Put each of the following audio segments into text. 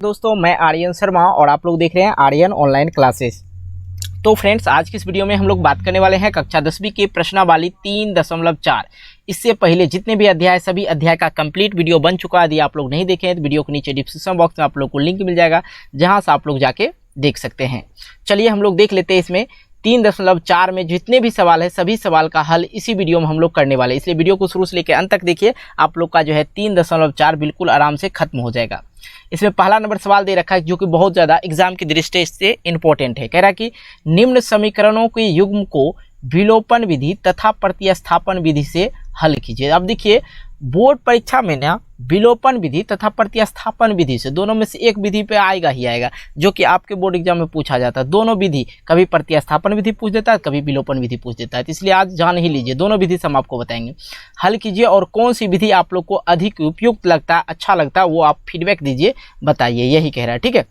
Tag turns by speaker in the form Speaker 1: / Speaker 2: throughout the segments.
Speaker 1: दोस्तों मैं आर्यन शर्मा और आप लोग देख रहे हैं आर्यन ऑनलाइन क्लासेस। तो फ्रेंड्स, आज की इस वीडियो में हम लोग बात करने वाले हैं कक्षा 10वीं की प्रश्नावली 3.4। इससे पहले जितने भी अध्याय सभी अध्याय का कंप्लीट वीडियो बन चुका है। यदि आप लोग नहीं देखे हैं तो वीडियो के नीचे डिस्क्रिप्शन बॉक्स में आप लोग को लिंक मिल जाएगा, जहां से आप लोग जाके देख सकते हैं। चलिए हम लोग देख लेते हैं। इसमें 3.4 में जितने भी सवाल है सभी सवाल का हल इसी वीडियो में हम लोग करने वाले हैं, इसलिए वीडियो को शुरू से लेकर अंत तक देखिए। आप लोग का जो है 3.4 बिल्कुल आराम से खत्म हो जाएगा। इसमें पहला नंबर सवाल दे रखा है जो कि बहुत ज़्यादा एग्जाम की दृष्टि से इंपॉर्टेंट है। कह रहा है कि निम्न समीकरणों के युग्म को विलोपन विधि तथा प्रतिस्थापन विधि से हल कीजिए। अब देखिए, बोर्ड परीक्षा में ना विलोपन विधि तथा प्रतिस्थापन विधि से दोनों में से एक विधि पे आएगा ही आएगा, जो कि आपके बोर्ड एग्जाम में पूछा जाता है। दोनों विधि, कभी प्रतिस्थापन विधि पूछ देता है, कभी विलोपन विधि पूछ देता है। तो इसलिए आज जान ही लीजिए, दोनों विधि से हम आपको बताएंगे। हल कीजिए और कौन सी विधि आप लोग को अधिक उपयुक्त लगता है, अच्छा लगता है, वो आप फीडबैक दीजिए, बताइए, यही कह रहा है। ठीक है,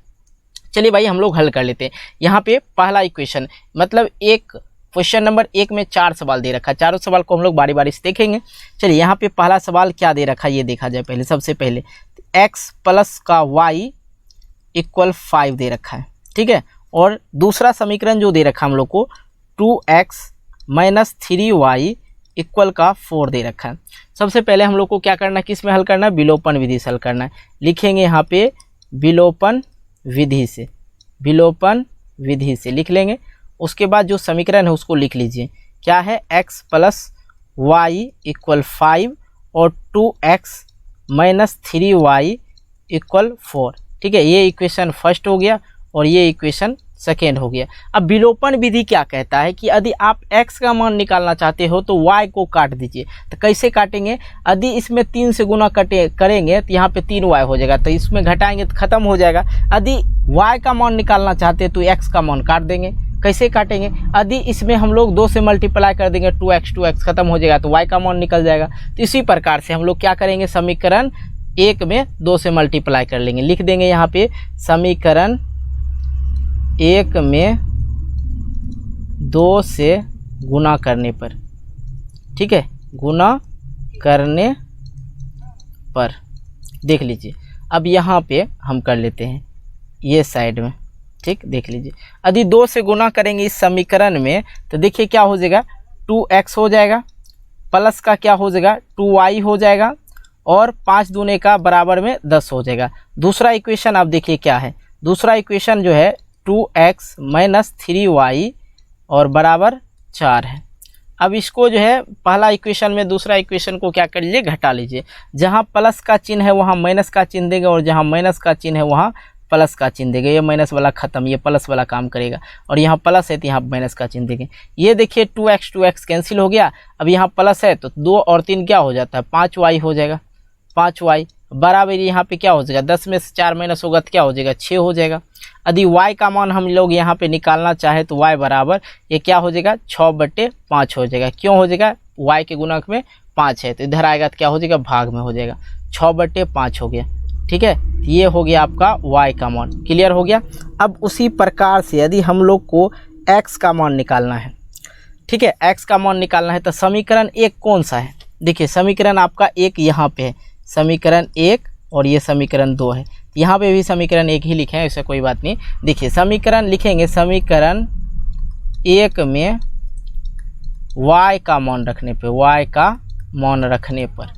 Speaker 1: चलिए भाई हम लोग हल कर लेते हैं। यहाँ पे पहला इक्वेशन, मतलब एक क्वेश्चन नंबर 1 में 4 सवाल दे रखा है। चारों सवाल को हम लोग बारी बारी से देखेंगे। चलिए यहाँ पे पहला सवाल क्या दे रखा है ये देखा जाए। पहले सबसे पहले x प्लस का y इक्वल 5 दे रखा है। ठीक है, और दूसरा समीकरण जो दे रखा है हम लोग को 2x माइनस 3y इक्वल का 4 दे रखा है। सबसे पहले हम लोग को क्या करना है, किस में हल करना है, विलोपन विधि से हल करना है। लिखेंगे यहाँ पे विलोपन विधि से, विलोपन विधि से लिख लेंगे। उसके बाद जो समीकरण है उसको लिख लीजिए। क्या है, x प्लस वाई इक्वल 5 और 2x माइनस 3y इक्वल 4। ठीक है, ये इक्वेशन फर्स्ट हो गया और ये इक्वेशन सेकेंड हो गया। अब विलोपन विधि क्या कहता है कि यदि आप x का मान निकालना चाहते हो तो y को काट दीजिए। तो कैसे काटेंगे, यदि इसमें 3 से गुना करेंगे तो यहाँ पे 3y हो जाएगा, तो इसमें घटाएंगे तो खत्म हो जाएगा। यदि y का मान निकालना चाहते हैं तो x का मान काट देंगे। कैसे काटेंगे, यदि इसमें हम लोग 2 से मल्टीप्लाई कर देंगे 2x खत्म हो जाएगा तो y का मान निकल जाएगा। तो इसी प्रकार से हम लोग क्या करेंगे, समीकरण 1 में 2 से मल्टीप्लाई कर लेंगे। लिख देंगे यहाँ पे समीकरण 1 में 2 से गुना करने पर। ठीक है, गुना करने पर देख लीजिए। अब यहाँ पे हम कर लेते हैं ये साइड में। ठीक, देख लीजिए, यदि 2 से गुना करेंगे इस समीकरण में तो देखिए क्या हो जाएगा, 2x हो जाएगा, प्लस का क्या हो जाएगा 2y हो जाएगा, और 5 दूने का बराबर में 10 हो जाएगा। दूसरा इक्वेशन आप देखिए क्या है, दूसरा इक्वेशन जो है 2x माइनस 3y और बराबर 4 है। अब इसको जो है पहला इक्वेशन में दूसरा इक्वेशन को क्या कर लीजिए, घटा लीजिए। जहाँ प्लस का चिन्ह है वहाँ माइनस का चिन्ह देंगे, और जहाँ माइनस का चिन्ह है वहाँ प्लस का चिन्ह देंगे। ये माइनस वाला खत्म, ये प्लस वाला काम करेगा, और यहाँ प्लस है तो यहाँ माइनस का चिन्ह देंगे। ये देखिए 2x कैंसिल हो गया। अब यहाँ प्लस है तो 2 और 3 क्या हो जाता है, 5y हो जाएगा। 5y बराबर यहाँ पे क्या हो जाएगा, 10 में से 4 माइनस होगा तो क्या हो जाएगा, 6 हो जाएगा। यदि y का मान हम लोग यहाँ पे निकालना चाहे तो y बराबर ये क्या हो जाएगा, 6/5 हो जाएगा। क्यों हो जाएगा, y के गुणक में 5 है तो इधर आएगा तो क्या हो जाएगा, भाग में हो जाएगा, 6/5 हो गया। ठीक है, ये हो गया आपका y का मान। क्लियर हो गया। अब उसी प्रकार से यदि हम लोग को x का मान निकालना है, ठीक है, x का मान निकालना है तो समीकरण 1 कौन सा है, देखिए समीकरण आपका 1 यहाँ पे है, समीकरण 1, और ये समीकरण 2 है। यहाँ पे भी समीकरण 1 ही लिखे हैं, ऐसा कोई बात नहीं। देखिए समीकरण लिखेंगे, समीकरण 1 में y का मान रखने पे, y का मान रखने पर,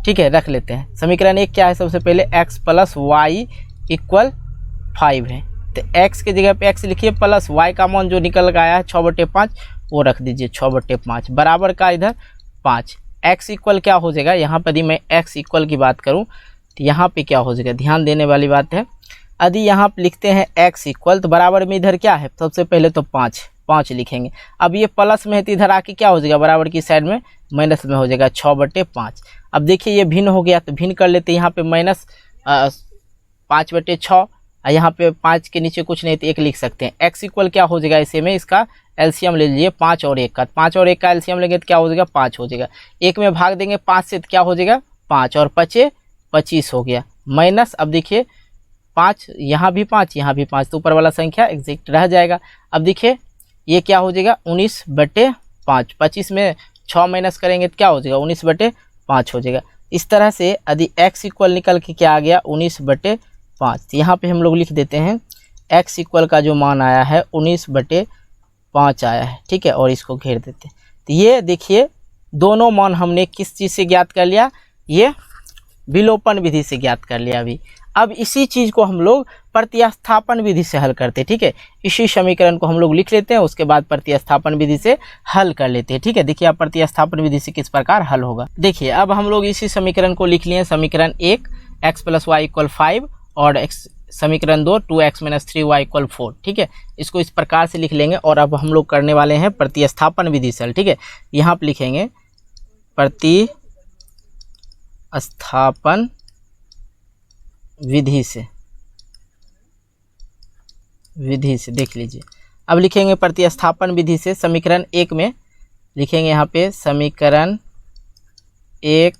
Speaker 1: ठीक है, रख लेते हैं। समीकरण 1 क्या है, सबसे पहले x प्लस वाई इक्वल 5 है, तो x के जगह पे x लिखिए, प्लस y का मान जो निकल गया है 6/5 वो रख दीजिए, 6/5 बराबर का इधर 5। x इक्वल क्या हो जाएगा, यहाँ पर यदि मैं x इक्वल की बात करूँ तो यहाँ पे क्या हो जाएगा, ध्यान देने वाली बात है। यदि यहाँ पे लिखते हैं x इक्वल तो बराबर में इधर क्या है, सबसे पहले तो 5 लिखेंगे। अब ये प्लस में है तो इधर आके क्या हो जाएगा, बराबर की साइड में माइनस में हो जाएगा, 6/5। अब देखिए ये भिन्न हो गया तो भिन्न कर लेते हैं। यहाँ पे माइनस 5/6, यहाँ पे 5 के नीचे कुछ नहीं तो 1 लिख सकते हैं। x इक्वल क्या हो जाएगा, इसे में इसका एलसीएम ले लीजिए, 5 और 1 का, 5 और 1 का एलसीएम लेंगे तो क्या हो जाएगा, 5 हो जाएगा। 1 में भाग देंगे 5 से तो क्या हो जाएगा, 5 और 5 25 हो गया, माइनस। अब देखिए 5 यहाँ भी 5 यहाँ भी 5, तो ऊपर वाला संख्या एग्जैक्ट रह जाएगा। अब देखिए ये क्या हो जाएगा, 19/5, 25 में 6 माइनस करेंगे तो क्या हो जाएगा, 19/5 हो जाएगा। इस तरह से यदि x इक्वल निकल के क्या आ गया, 19/5 5। तो यहाँ पे हम लोग लिख देते हैं x इक्वल का जो मान आया है 19/5 आया है, ठीक है, और इसको घेर देते हैं। तो ये देखिए दोनों मान हमने किस चीज़ से ज्ञात कर लिया, ये विलोपन विधि से ज्ञात कर लिया अभी। अब इसी चीज़ को हम लोग प्रतिस्थापन विधि से हल करते हैं, ठीक है। इसी समीकरण को हम लोग लिख लेते हैं, उसके बाद प्रतिस्थापन विधि से हल कर लेते हैं, ठीक है। देखिए अब प्रतिस्थापन विधि से किस प्रकार हल होगा। देखिए अब हम लोग इसी समीकरण को लिख लिए, समीकरण 1 x + y = 5 और समीकरण 2 2x - 3y = 4, ठीक है। इसको इस प्रकार से लिख लेंगे और अब हम लोग करने वाले हैं प्रतिस्थापन विधि से हल, ठीक है। यहाँ पर लिखेंगे प्रतिस्थापन विधि से देख लीजिए। अब लिखेंगे प्रतिस्थापन विधि से समीकरण 1 में लिखेंगे यहाँ पे समीकरण 1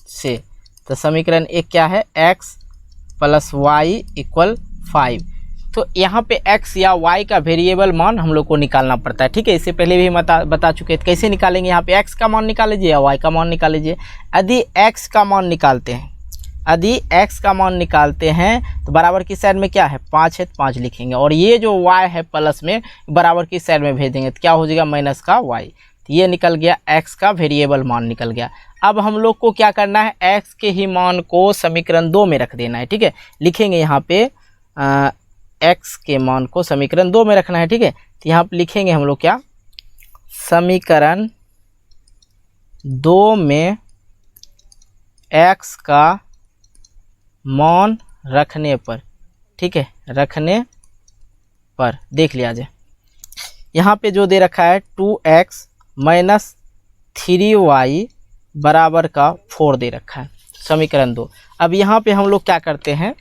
Speaker 1: से, तो समीकरण 1 क्या है, x + y = 5। तो यहाँ पे x या y का वेरिएबल मान हम लोग को निकालना पड़ता है, ठीक है। इससे पहले भी हम बता चुके हैं कैसे निकालेंगे। यहाँ पे x का मान निकाल लीजिए या y का मान निकाल लीजिए। यदि x का मान निकालते हैं, तो बराबर की साइड में क्या है 5 है, तो 5 लिखेंगे और ये जो y है प्लस में बराबर की साइड में भेज देंगे, तो क्या हो जाएगा माइनस का y। तो ये निकल गया x का वेरिएबल मान निकल गया। अब हम लोग को क्या करना है, x के ही मान को समीकरण 2 में रख देना है, ठीक है। लिखेंगे यहाँ पे x के मान को समीकरण 2 में रखना है, ठीक है। तो यहाँ पे लिखेंगे हम लोग क्या, समीकरण 2 में x का मान रखने पर, ठीक है, रखने पर देख लिया जाए। यहाँ पे जो दे रखा है 2x - 3y = 4 दे रखा है, समीकरण 2। अब यहाँ पे हम लोग क्या करते हैं,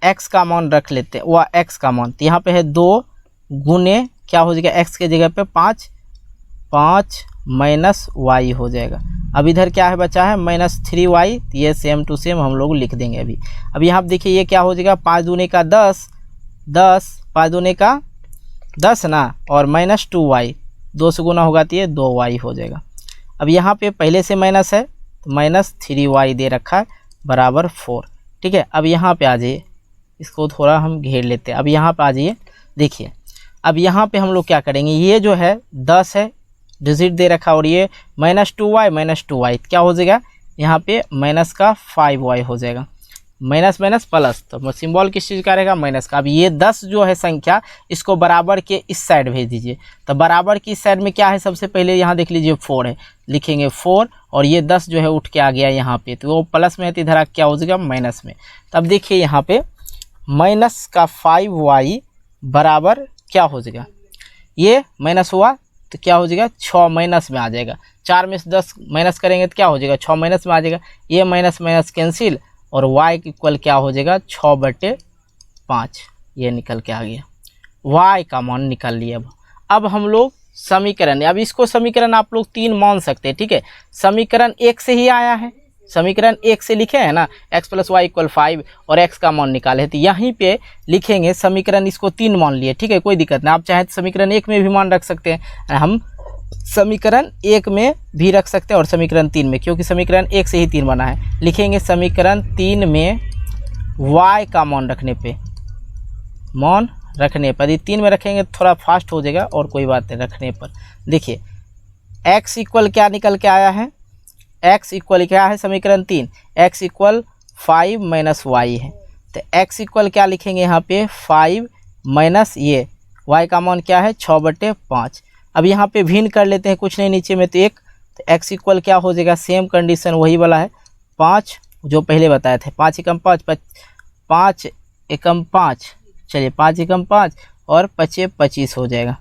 Speaker 1: x का मान रख लेते हैं, वह x का मान, तो यहाँ पे है 2 गुने क्या हो जाएगा, x के जगह पे 5 -y हो जाएगा। अब इधर क्या है बचा है -3y, तो ये सेम टू सेम हम लोग लिख देंगे अभी। अब यहाँ पे देखिए ये क्या हो जाएगा, 5 दूने का 10, 5 दूने का 10 ना, और -2y 2 से गुना होगा तो ये 2y हो जाएगा। अब यहाँ पे पहले से माइनस है तो -3y दे रखा है बराबर 4, ठीक है। अब यहाँ पे आ जाइए, इसको थोड़ा हम घेर लेते हैं। अब यहाँ पे आ जाइए, देखिए अब यहाँ पे हम लोग क्या करेंगे, ये जो है 10 है डिजिट दे रखा और ये -2y क्या हो जाएगा, यहाँ पे माइनस का 5y हो जाएगा, माइनस माइनस प्लस, तो सिंबल किस चीज़ का रहेगा, माइनस का। अब ये 10 जो है संख्या, इसको बराबर के इस साइड भेज दीजिए। तो बराबर की इस साइड में क्या है, सबसे पहले यहाँ देख लीजिए 4 है, लिखेंगे 4 और ये 10 जो है उठ के आ गया यहाँ पे, तो वो प्लस में है तो इधर क्या हो जाएगा माइनस में। तब देखिए यहाँ पे माइनस का 5y बराबर क्या हो जाएगा, ये माइनस हुआ तो क्या हो जाएगा 6 माइनस में आ जाएगा। 4 में से 10 माइनस करेंगे तो क्या हो जाएगा 6 माइनस में आ जाएगा। ये माइनस माइनस कैंसिल और y इक्वल क्या हो जाएगा 6/5, ये निकल के आ गया, y का मान निकाल लिया। अब हम लोग समीकरण, अब इसको समीकरण आप लोग 3 मान सकते हैं, ठीक है। समीकरण 1 से ही आया है, समीकरण 1 से लिखे हैं ना, x + y = 5 और x का मान निकाले, तो यहीं पे लिखेंगे समीकरण, इसको 3 मान लिए, ठीक है, कोई दिक्कत नहीं। आप चाहे तो समीकरण 1 में भी मान रख सकते हैं, हम समीकरण 1 में भी रख सकते हैं और समीकरण 3 में, क्योंकि समीकरण 1 से ही 3 बना है। लिखेंगे समीकरण 3 में y का मान रखने पे, यदि 3 में रखेंगे तो थोड़ा फास्ट हो जाएगा और कोई बात नहीं, रखने पर देखिए x इक्वल क्या निकल के आया है, x इक्वल क्या है समीकरण 3, x इक्वल 5 - y है, तो x इक्वल क्या लिखेंगे यहाँ पे 5 माइनस ये y का मान क्या है 6/5। अब यहाँ पे भिन्न कर लेते हैं, कुछ नहीं नीचे में तो 1, तो x इक्वल क्या हो जाएगा, सेम कंडीशन वही वाला है 5 जो पहले बताए थे, 5 एकम 5, चलिए 5 एकम 5 और 5 25 हो जाएगा,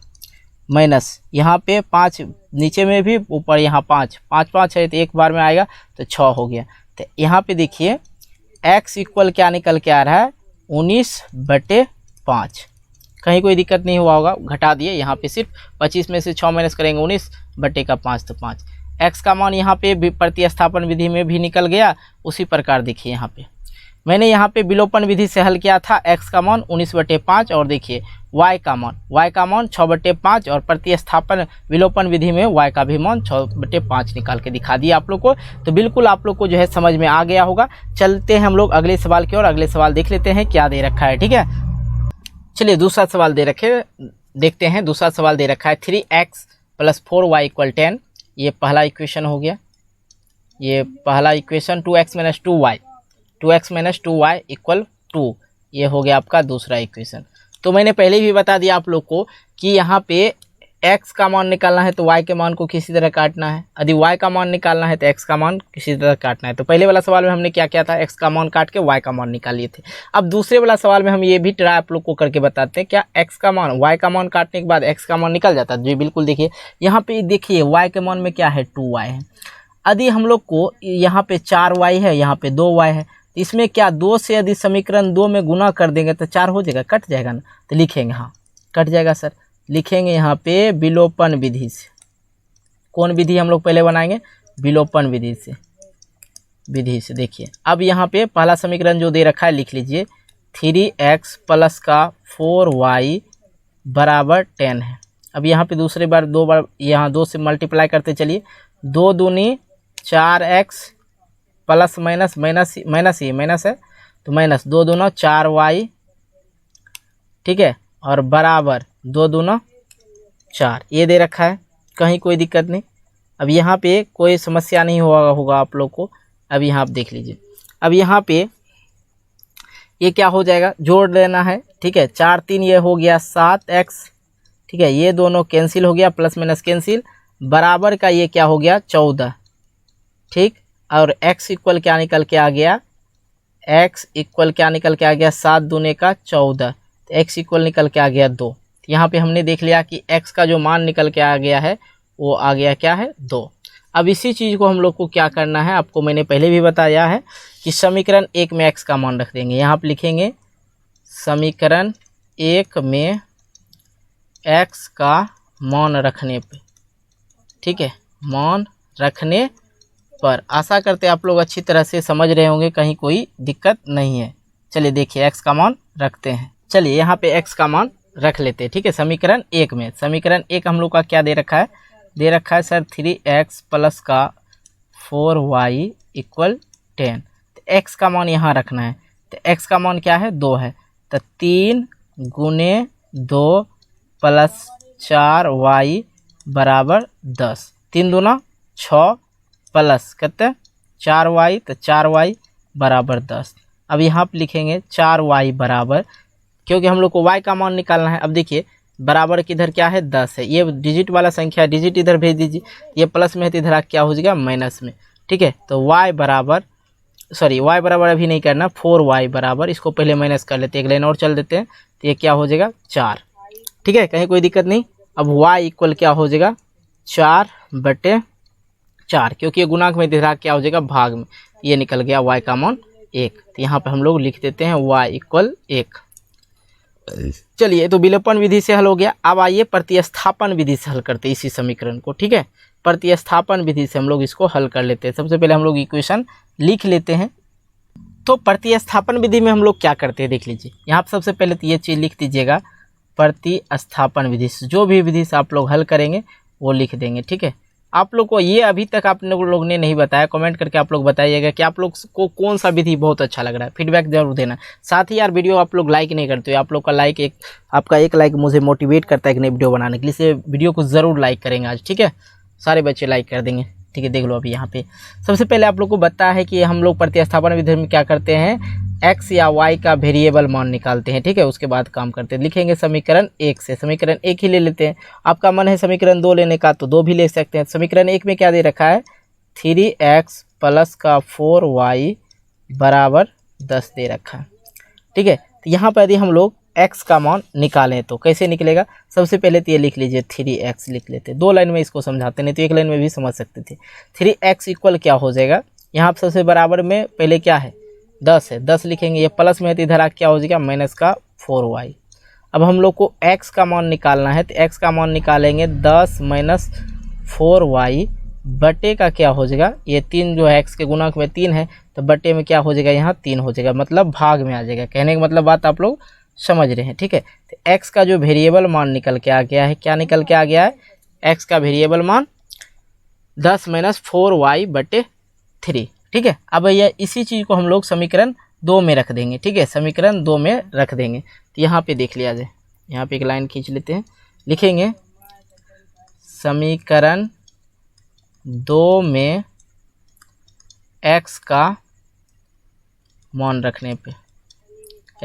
Speaker 1: माइनस यहाँ पे 5 नीचे में भी ऊपर यहाँ 5 है तो एक बार में आएगा तो 6 हो गया। तो यहाँ पे देखिए x इक्वल क्या निकल के आ रहा है 19/5, कहीं कोई दिक्कत नहीं हुआ होगा, घटा दिए। यहाँ पे सिर्फ 25 में से 6 माइनस करेंगे 19/5 तो 5। x का मान यहाँ पे प्रतिस्थापन विधि में भी निकल गया। उसी प्रकार देखिए यहाँ पे मैंने यहाँ पे विलोपन विधि से हल किया था, x का मान 19/5 और देखिए y का मान 6/5 और प्रतिस्थापन विलोपन विधि में y का भी मान 6/5 निकाल के दिखा दिया आप लोग को। तो बिल्कुल आप लोग को जो है समझ में आ गया होगा। चलते हैं हम लोग अगले सवाल की ओर। अगले सवाल देख लेते हैं क्या दे रखा है। ठीक है, चलिए दूसरा सवाल देखते हैं। दूसरा सवाल दे रखा है 3x + 4y = 10। ये पहला इक्वेशन हो गया, ये पहला इक्वेशन। 2x - 2y = 2, ये हो गया आपका दूसरा इक्वेशन। तो मैंने पहले भी बता दिया आप लोग को कि यहाँ पे x का मान निकालना है तो y के मान को किसी तरह काटना है, यदि y का मान निकालना है तो x का मान किसी तरह काटना है। तो पहले वाला सवाल में हमने क्या किया था, x का मान काट के y का मान निकाल लिए थे। अब दूसरे वाला सवाल में हम ये भी ट्राई आप लोग को करके बताते हैं, क्या x का मान y का मान काटने के बाद x का मान निकल जाता है। जी बिल्कुल, देखिए यहाँ पे देखिए y के मान में क्या है, 2y है। यदि हम लोग को यहाँ पे 4y है, यहाँ पे 2y है, तो इसमें क्या 2 से यदि समीकरण 2 में गुना कर देंगे तो 4 हो जाएगा, कट जाएगा ना। तो लिखेंगे, हाँ कट जाएगा सर, लिखेंगे यहाँ पे विलोपन विधि से। कौन विधि हम लोग पहले बनाएंगे, विलोपन विधि से। देखिए अब यहाँ पे पहला समीकरण जो दे रखा है लिख लीजिए, 3x + का 4y = 10 है। अब यहाँ पे दूसरे बार 2 बार यहाँ 2 से मल्टीप्लाई करते चलिए, 2 दूनी 4x प्लस माइनस है तो माइनस 2 दूना 4y, ठीक है, और बराबर 2 दूना 4, ये दे रखा है, कहीं कोई दिक्कत नहीं। अब यहाँ पे कोई समस्या नहीं होगा आप लोग को। अब यहाँ आप देख लीजिए, अब यहाँ पे ये क्या हो जाएगा, जोड़ लेना है। ठीक है, 4 3 ये हो गया 7x, ठीक है, ये दोनों कैंसिल हो गया, प्लस माइनस कैंसिल, बराबर का ये क्या हो गया 14, ठीक। और x इक्वल क्या निकल के आ गया, x इक्वल क्या निकल के आ गया, 7 दूने का 14, तो x इक्वल निकल के आ गया 2। यहाँ पे हमने देख लिया कि x का जो मान निकल के आ गया है वो आ गया क्या है, 2। अब इसी चीज़ को हम लोग को क्या करना है, आपको मैंने पहले भी बताया है कि समीकरण 1 में x का मान रख देंगे। यहाँ पे लिखेंगे समीकरण 1 में x का मान रखने पे, ठीक है, मान रखने पर। आशा करते हैं आप लोग अच्छी तरह से समझ रहे होंगे, कहीं कोई दिक्कत नहीं है। चलिए देखिए x का मान रखते हैं। चलिए यहाँ पे x का मान रख लेते हैं, ठीक है, समीकरण 1 में। समीकरण 1 हम लोग का क्या दे रखा है, दे रखा है सर 3x + का 4y = 10। तो x का मान यहाँ रखना है, तो x का मान क्या है, 2 है, तो 3 × 2 + 4y = 10। 3 दूना 6 प्लस कितने 4y, तो 4y = 10। अब यहाँ पे लिखेंगे 4y बराबर, क्योंकि हम लोग को y का मान निकालना है। अब देखिए बराबर किधर क्या है, 10 है, ये डिजिट वाला संख्या है, डिजिट इधर भेज दीजिए, ये प्लस में है तो इधर क्या हो जाएगा, माइनस में। ठीक है, तो y बराबर अभी नहीं करना, 4y बराबर, इसको पहले माइनस कर लेते हैं, एक लाइन और चल देते हैं, तो ये क्या हो जाएगा 4। ठीक है, कहीं कोई दिक्कत नहीं। अब y इक्वल क्या हो जाएगा, 4/4, क्योंकि ये गुणांक में दिख रहा क्या हो जाएगा, भाग में, ये निकल गया y का मान 1। तो यहाँ पे हम लोग लिख देते हैं y = 1। चलिए, तो विलोपन विधि से हल हो गया। अब आइए प्रतिस्थापन विधि से हल करते हैं इसी समीकरण को। ठीक है, प्रतिस्थापन विधि से हम लोग इसको हल कर लेते हैं। सबसे पहले हम लोग इक्वेशन लिख लेते हैं। तो प्रतिस्थापन विधि में हम लोग क्या करते हैं, देख लीजिए। यहाँ पर सबसे पहले तो ये चीज़ लिख दीजिएगा, प्रतिस्थापन विधि से जो भी विधि से आप लोग हल करेंगे वो लिख देंगे। ठीक है, आप लोग को ये अभी तक आप लोग ने नहीं बताया, कमेंट करके आप लोग बताइएगा कि आप लोग को कौन सा विधि बहुत अच्छा लग रहा है, फीडबैक जरूर देना। साथ ही यार वीडियो आप लोग लाइक नहीं करते हो, आप लोग का लाइक आपका एक लाइक मुझे मोटिवेट करता है एक नई वीडियो बनाने के लिए, इसलिए वीडियो को ज़रूर लाइक करेंगे आज। ठीक है, सारे बच्चे लाइक कर देंगे। ठीक है, देख लो अभी यहाँ पे सबसे पहले आप लोग को बताया है कि हम लोग प्रतिस्थापन विधि में क्या करते हैं, x या y का वेरिएबल मान निकालते हैं। ठीक है, उसके बाद काम करते हैं। लिखेंगे समीकरण 1 से, समीकरण 1 ही ले लेते हैं। आपका मन है समीकरण 2 लेने का तो 2 भी ले सकते हैं। समीकरण 1 में क्या दे रखा है, 3x + का 4y = 10 दे रखा है। ठीक है, तो यहाँ पर यदि हम लोग x का मान निकालें तो कैसे निकलेगा, सबसे पहले तो ये लिख लीजिए 3x लिख लेते हैं। 2 लाइन में इसको समझाते, नहीं तो एक लाइन में भी समझ सकते थे। 3x = क्या हो जाएगा, यहाँ पर सबसे बराबर में पहले क्या है, 10 है, 10 लिखेंगे, ये प्लस में है तो इधर क्या हो जाएगा, माइनस का 4y। अब हम लोग को x का मान निकालना है, तो x का मान निकालेंगे 10 - 4y बटे का क्या हो जाएगा, ये 3 जो है x के गुणांक में 3 है, तो बटे में क्या हो जाएगा, यहाँ 3 हो जाएगा, मतलब भाग में आ जाएगा। कहने का मतलब बात आप लोग समझ रहे हैं, ठीक है। तो x का जो वेरिएबल मान निकल के आ गया है, क्या निकल के आ गया है, x का वेरिएबल मान 10 - 4y/3, ठीक है। अब भैया इसी चीज़ को हम लोग समीकरण 2 में रख देंगे, ठीक है, समीकरण 2 में रख देंगे। तो यहाँ पे देख लिया जाए, यहाँ पे एक लाइन खींच लेते हैं, लिखेंगे समीकरण 2 में x का मान रखने पे,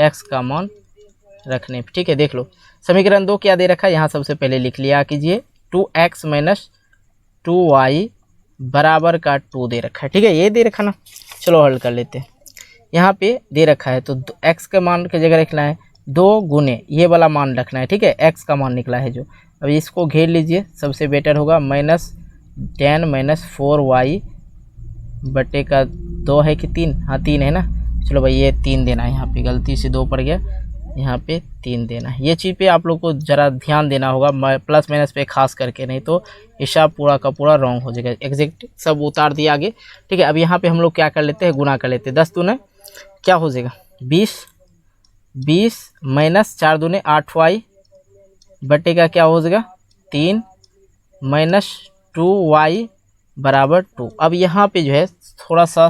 Speaker 1: x का मान रखने पे, ठीक है। देख लो समीकरण 2 क्या दे रखा है, यहाँ सबसे पहले लिख लिया कीजिए 2x - 2y बराबर का 2 दे रखा है, ठीक है, ये दे रखा ना। चलो हल कर लेते हैं। यहाँ पे दे रखा है तो x के मान की जगह रखना है 2 गुने ये वाला मान रखना है, ठीक है, x का मान निकला है जो। अब इसको घेर लीजिए, सबसे बेटर होगा -10 - 4y बटे का 2 है कि 3, हाँ 3 है ना। चलो भाई ये 3 देना है, यहाँ पे गलती से 2 पड़ गया, यहाँ पे 3 देना है। ये चीज़ पे आप लोग को ज़रा ध्यान देना होगा, प्लस माइनस पे खास करके, नहीं तो हिसाब पूरा का पूरा रॉन्ग हो जाएगा। एग्जैक्ट सब उतार दिया आगे, ठीक है। अब यहाँ पे हम लोग क्या कर लेते हैं, गुना कर लेते हैं। 10 दूने क्या हो जाएगा 20, 20 - 4 दूने 8y बटे का क्या हो जाएगा 3 - 2y बराबर 2। अब यहाँ पे जो है थोड़ा सा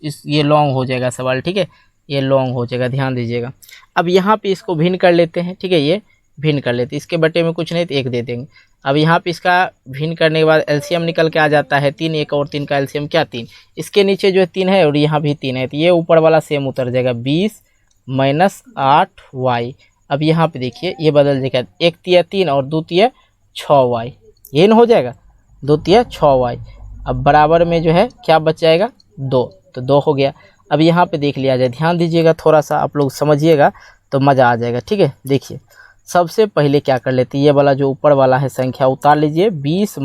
Speaker 1: ये लॉन्ग हो जाएगा सवाल, ठीक है, ये लॉन्ग हो जाएगा, ध्यान दीजिएगा। अब यहाँ पे इसको भिन्न कर लेते हैं, ठीक है, ये भिन्न कर लेते हैं, इसके बटे में कुछ नहीं तो 1 दे देंगे। अब यहाँ पे इसका भिन्न करने के बाद एलसीएम निकल के आ जाता है 3, 1 और 3 का एलसीएम क्या 3, इसके नीचे जो है 3 है और यहाँ भी 3 है, तो ये ऊपर वाला सेम उतर जाएगा 20 - 8y। अब यहाँ पे देखिए ये बदल जाएगा, 1 तिया 3 और 2 तिया 6y, ये न हो जाएगा 2 तिया 6y। अब बराबर में जो है क्या बच जाएगा 2, तो 2 हो गया। अब यहाँ पे देख लिया जाए, ध्यान दीजिएगा, थोड़ा सा आप लोग समझिएगा तो मज़ा आ जाएगा, ठीक है। देखिए सबसे पहले क्या कर लेते हैं, ये वाला जो ऊपर वाला है संख्या उतार लीजिए, 20 -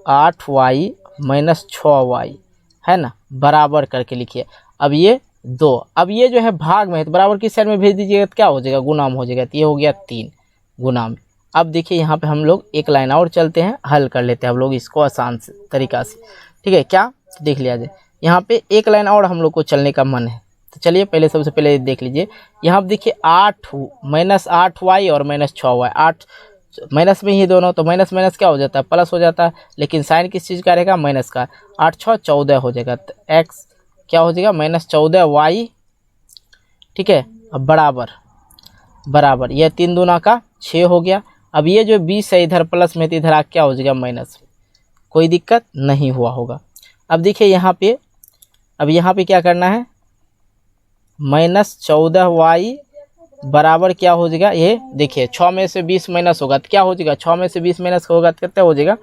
Speaker 1: 8y - 6y है ना, बराबर करके लिखिए। अब ये 2, अब ये जो है भाग में है तो बराबर किस साइड में भेज दीजिएगा तो क्या हो जाएगा, गुना में हो जाएगा, तो ये हो गया 3 गुना में। अब देखिए यहाँ पे हम लोग एक लाइन और चलते हैं, हल कर लेते हैं हम लोग इसको आसान से तरीका से, ठीक है। क्या देख लिया जाए, यहाँ पे एक लाइन और हम लोग को चलने का मन है, तो चलिए पहले सबसे पहले देख लीजिए। यहाँ पे देखिए 8 - 8y और -6y, 8 माइनस में ही दोनों, तो माइनस माइनस क्या हो जाता है प्लस हो जाता है, लेकिन साइन किस चीज़ का रहेगा माइनस का, 8 6 14 हो जाएगा, तो x क्या हो जाएगा -14y, ठीक है। अब बराबर ये 3 दूना का 6 हो गया। अब ये जो 20 है इधर प्लस में, तो इधर आ क्या हो जाएगा माइनस, कोई दिक्कत नहीं हुआ होगा। अब देखिए यहाँ पे, अब यहाँ पे क्या करना है, -14y बराबर क्या हो जाएगा, ये देखिए 6 में से 20 माइनस होगा तो क्या हो जाएगा, 6 में से 20 माइनस होगा तो कितना हो जाएगा,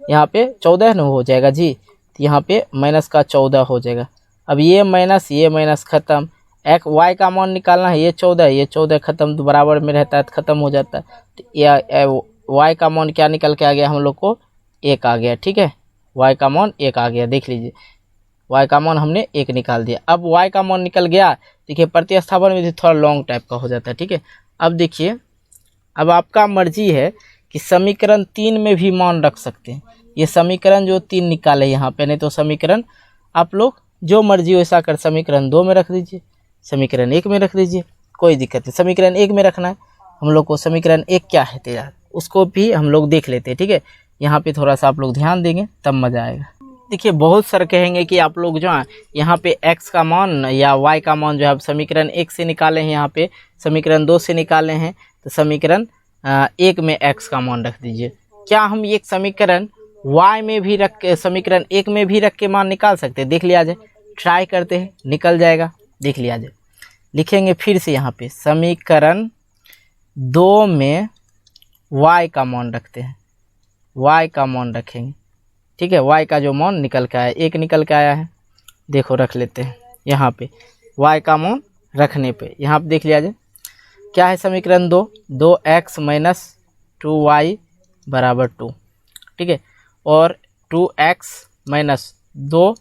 Speaker 1: यहाँ पे 14 न हो जाएगा जी, तो यहाँ पे माइनस का 14 हो जाएगा। अब ये माइनस ख़त्म, एक y का मान निकालना है, ये 14 ख़त्म, तो बराबर में रहता है तो ख़त्म हो जाता है, तो ये y का मान क्या निकल के आ गया हम लोग को 1 आ गया, ठीक है, y का मान 1 आ गया, देख लीजिए y का मान हमने 1 निकाल दिया। अब y का मान निकल गया, देखिए प्रतिस्थापन में थोड़ा लॉन्ग टाइप का हो जाता है, ठीक है। अब देखिए, अब आपका मर्जी है कि समीकरण 3 में भी मान रख सकते हैं, ये समीकरण जो 3 निकाले यहाँ पे, नहीं तो समीकरण आप लोग जो मर्जी वैसा कर, समीकरण 2 में रख दीजिए, समीकरण 1 में रख दीजिए, कोई दिक्कत नहीं। समीकरण 1 में रखना है हम लोग को, समीकरण 1 क्या है यार उसको भी हम लोग देख लेते हैं, ठीक है। यहाँ पे थोड़ा सा आप लोग ध्यान देंगे तब मज़ा आएगा। देखिए बहुत सारे कहेंगे कि आप लोग जो है यहाँ पे x का मान या y का मान जो है समीकरण 1 से निकाले हैं, यहाँ पे समीकरण 2 से निकाले हैं, तो समीकरण 1 में x का मान रख दीजिए। क्या हम एक समीकरण y में भी रख के, समीकरण 1 में भी रख के मान निकाल सकते हैं, देख लिया जाए, ट्राई करते हैं, निकल जाएगा, देख लिया जाए। लिखेंगे फिर से यहाँ पे समीकरण 2 में y का मान रखते हैं, y का मान रखेंगे, ठीक है। y का जो मान निकल के आया 1 निकल के आया है, देखो रख लेते हैं यहाँ पे y का मान रखने पे, यहाँ पे देख लिया जाए क्या है समीकरण 2x - 2y बराबर 2, ठीक है, और 2x - 2,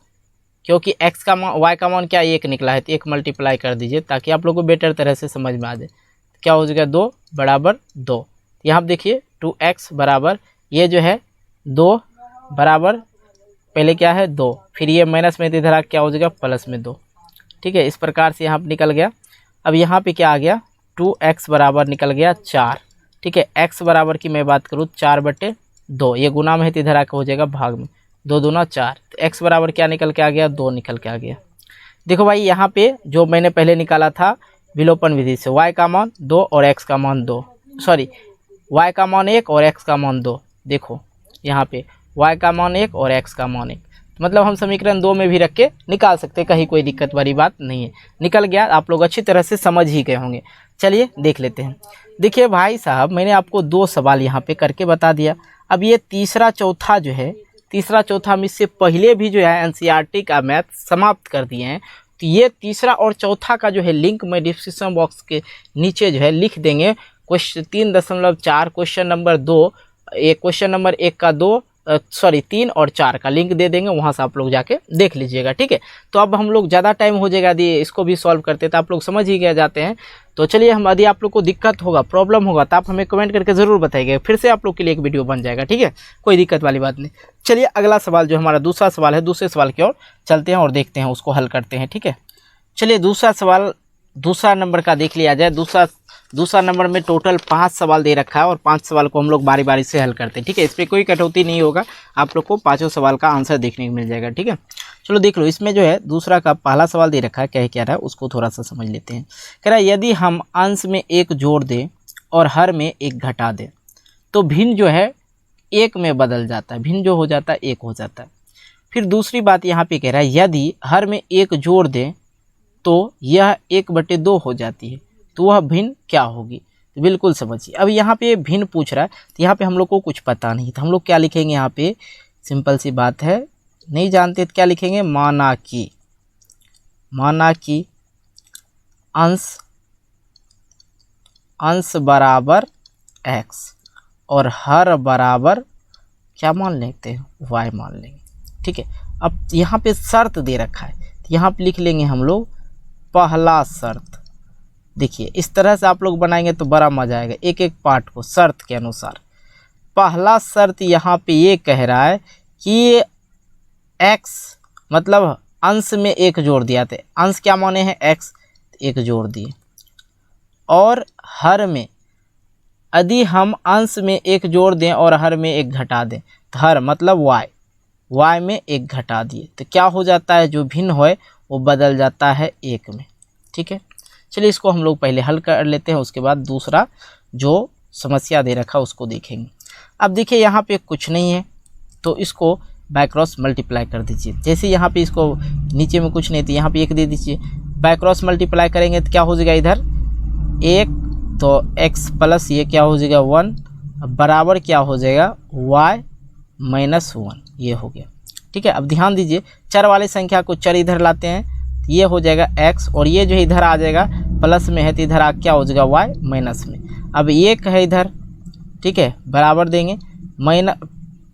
Speaker 1: क्योंकि x का मान y का मान क्या 1 निकला है तो 1 मल्टीप्लाई कर दीजिए ताकि आप लोग को बेटर तरह से समझ में आ जाए। क्या हो जाएगा 2 बराबर 2, यहाँ पे देखिए 2x बराबर ये जो है 2 बराबर पहले क्या है 2, फिर ये माइनस में इधर क्या हो जाएगा प्लस में 2, ठीक है। इस प्रकार से यहाँ पे निकल गया। अब यहाँ पे क्या आ गया 2x बराबर निकल गया 4। ठीक है, x बराबर की मैं बात करूँ 4/2, ये गुना में है तो इधर आकर हो जाएगा भाग में, 2 दूना 4, तो x बराबर क्या निकल के आ गया, 2 निकल के आ गया। देखो भाई यहाँ पे जो मैंने पहले निकाला था विलोपन विधि से, y का मान 2 और x का मान 2, सॉरी y का मान 1 और x का मान 2। देखो यहाँ पे y का मान 1 और x का मान 1, मतलब हम समीकरण 2 में भी रख के निकाल सकते हैं, कहीं कोई दिक्कत वाली बात नहीं है। निकल गया, आप लोग अच्छी तरह से समझ ही गए होंगे। चलिए देख लेते हैं। देखिए भाई साहब, मैंने आपको 2 सवाल यहाँ पे करके बता दिया। अब ये तीसरा चौथा जो है, तीसरा चौथा हम इससे पहले भी जो है एनसीईआरटी का मैथ समाप्त कर दिए हैं, तो ये तीसरा और चौथा का जो है लिंक मैं डिस्क्रिप्शन बॉक्स के नीचे जो है लिख देंगे। क्वेश्चन 3.4 क्वेश्चन नंबर 2, एक क्वेश्चन नंबर 1 का 2 सॉरी 3 और 4 का लिंक दे देंगे, वहाँ से आप लोग जाके देख लीजिएगा। ठीक है, तो अब हम लोग ज़्यादा टाइम हो जाएगा यदि इसको भी सॉल्व करते तो आप लोग समझ ही गए जाते हैं। तो चलिए, हम यदि आप लोग को दिक्कत होगा, प्रॉब्लम होगा, तो आप हमें कमेंट करके ज़रूर बताइएगा, फिर से आप लोग के लिए एक वीडियो बन जाएगा। ठीक है, कोई दिक्कत वाली बात नहीं। चलिए अगला सवाल जो हमारा दूसरा सवाल है, दूसरे सवाल की ओर चलते हैं और देखते हैं, उसको हल करते हैं। ठीक है, चलिए दूसरा सवाल, दूसरा नंबर का देख लिया जाए। दूसरा नंबर में टोटल 5 सवाल दे रखा है और 5 सवाल को हम लोग बारी बारी से हल करते हैं। ठीक है, इस पर कोई कटौती नहीं होगा, आप लोग को 5 सवाल का आंसर देखने को मिल जाएगा। ठीक है, चलो देख लो। इसमें जो है दूसरा का पहला सवाल दे रखा है, क्या रहा है उसको थोड़ा सा समझ लेते हैं। कह रहा है यदि हम अंश में 1 जोड़ दें और हर में 1 घटा दें तो भिन्न जो है 1 में बदल जाता है, भिन्न जो हो जाता है 1 हो जाता है। फिर दूसरी बात यहाँ पे कह रहा है यदि हर में 1 जोड़ दें तो यह 1/2 हो जाती है, तो वह भिन्न क्या होगी। तो बिल्कुल समझिए, अब यहाँ पे भिन्न पूछ रहा है, तो यहाँ पे हम लोग को कुछ पता नहीं, तो हम लोग क्या लिखेंगे यहाँ पे, सिंपल सी बात है, नहीं जानते तो क्या लिखेंगे, माना कि अंश बराबर x और हर बराबर क्या मान लेते हैं, y मान लेंगे। ठीक है, अब यहाँ पे शर्त दे रखा है, तो यहाँ पे लिख लेंगे हम लोग पहला शर्त। देखिए इस तरह से आप लोग बनाएंगे तो बड़ा मजा आएगा, एक एक पार्ट को शर्त के अनुसार। पहला शर्त यहाँ पे ये कह रहा है कि x मतलब अंश में 1 जोड़ दिया, थे अंश क्या माने हैं x, 1 जोड़ दिए, और हर में यदि हम अंश में 1 जोड़ दें और हर में 1 घटा दें, तो हर मतलब y में 1 घटा दिए, तो क्या हो जाता है, जो भिन्न होए वो बदल जाता है 1 में। ठीक है, चलिए इसको हम लोग पहले हल कर लेते हैं, उसके बाद दूसरा जो समस्या दे रखा उसको देखेंगे। अब देखिए यहाँ पे कुछ नहीं है, तो इसको बाय क्रॉस मल्टीप्लाई कर दीजिए। जैसे यहाँ पे इसको नीचे में कुछ नहीं, तो यहाँ पे 1 दे दीजिए, बाय क्रॉस मल्टीप्लाई करेंगे तो क्या हो जाएगा, इधर 1 तो x प्लस ये क्या हो जाएगा 1 बराबर क्या हो जाएगा y माइनस 1, ये हो गया। ठीक है, अब ध्यान दीजिए, चर वाली संख्या को चर इधर लाते हैं, ये हो जाएगा x, और ये जो इधर आ जाएगा प्लस में है तो इधर आ क्या हो जाएगा y माइनस में। अब 1 है इधर, ठीक है, बराबर देंगे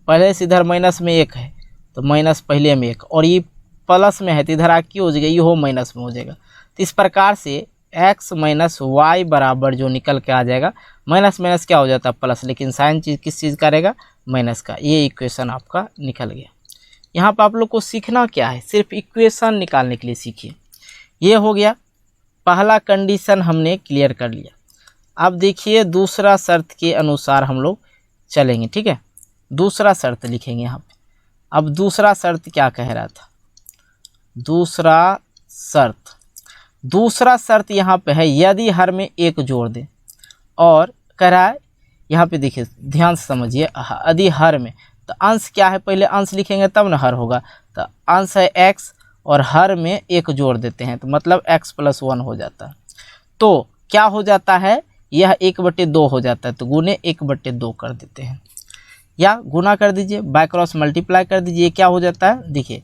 Speaker 1: पहले से इधर माइनस में 1 है तो माइनस पहले में 1, और ये प्लस में है तो इधर आ क्या हो जाएगा, ये हो माइनस में हो जाएगा। तो इस प्रकार से x माइनस वाई बराबर जो निकल के आ जाएगा, माइनस माइनस क्या हो जाता है प्लस, लेकिन साइन चीज़ किस चीज़ का रहेगा, माइनस का। ये इक्वेशन आपका निकल गया। यहाँ पर आप लोग को सीखना क्या है, सिर्फ इक्वेशन निकालने के लिए सीखिए। ये हो गया, पहला कंडीशन हमने क्लियर कर लिया। अब देखिए दूसरा शर्त के अनुसार हम लोग चलेंगे। ठीक है, दूसरा शर्त लिखेंगे यहाँ पे। अब दूसरा शर्त क्या कह रहा था, दूसरा शर्त यहाँ पे है यदि हर में 1 जोड़ दें, और कह रहा है यहाँ पे देखिए ध्यान से समझिए, यदि हर में तो अंश क्या है, पहले अंश लिखेंगे तब ना हर होगा, तो अंश है x और हर में 1 जोड़ देते हैं तो मतलब x प्लस 1 हो जाता है। तो क्या हो जाता है, यह 1/2 हो जाता है, तो गुने 1/2 कर देते हैं, या गुना कर दीजिए, बाय क्रॉस मल्टीप्लाई कर दीजिए, क्या हो जाता है, देखिए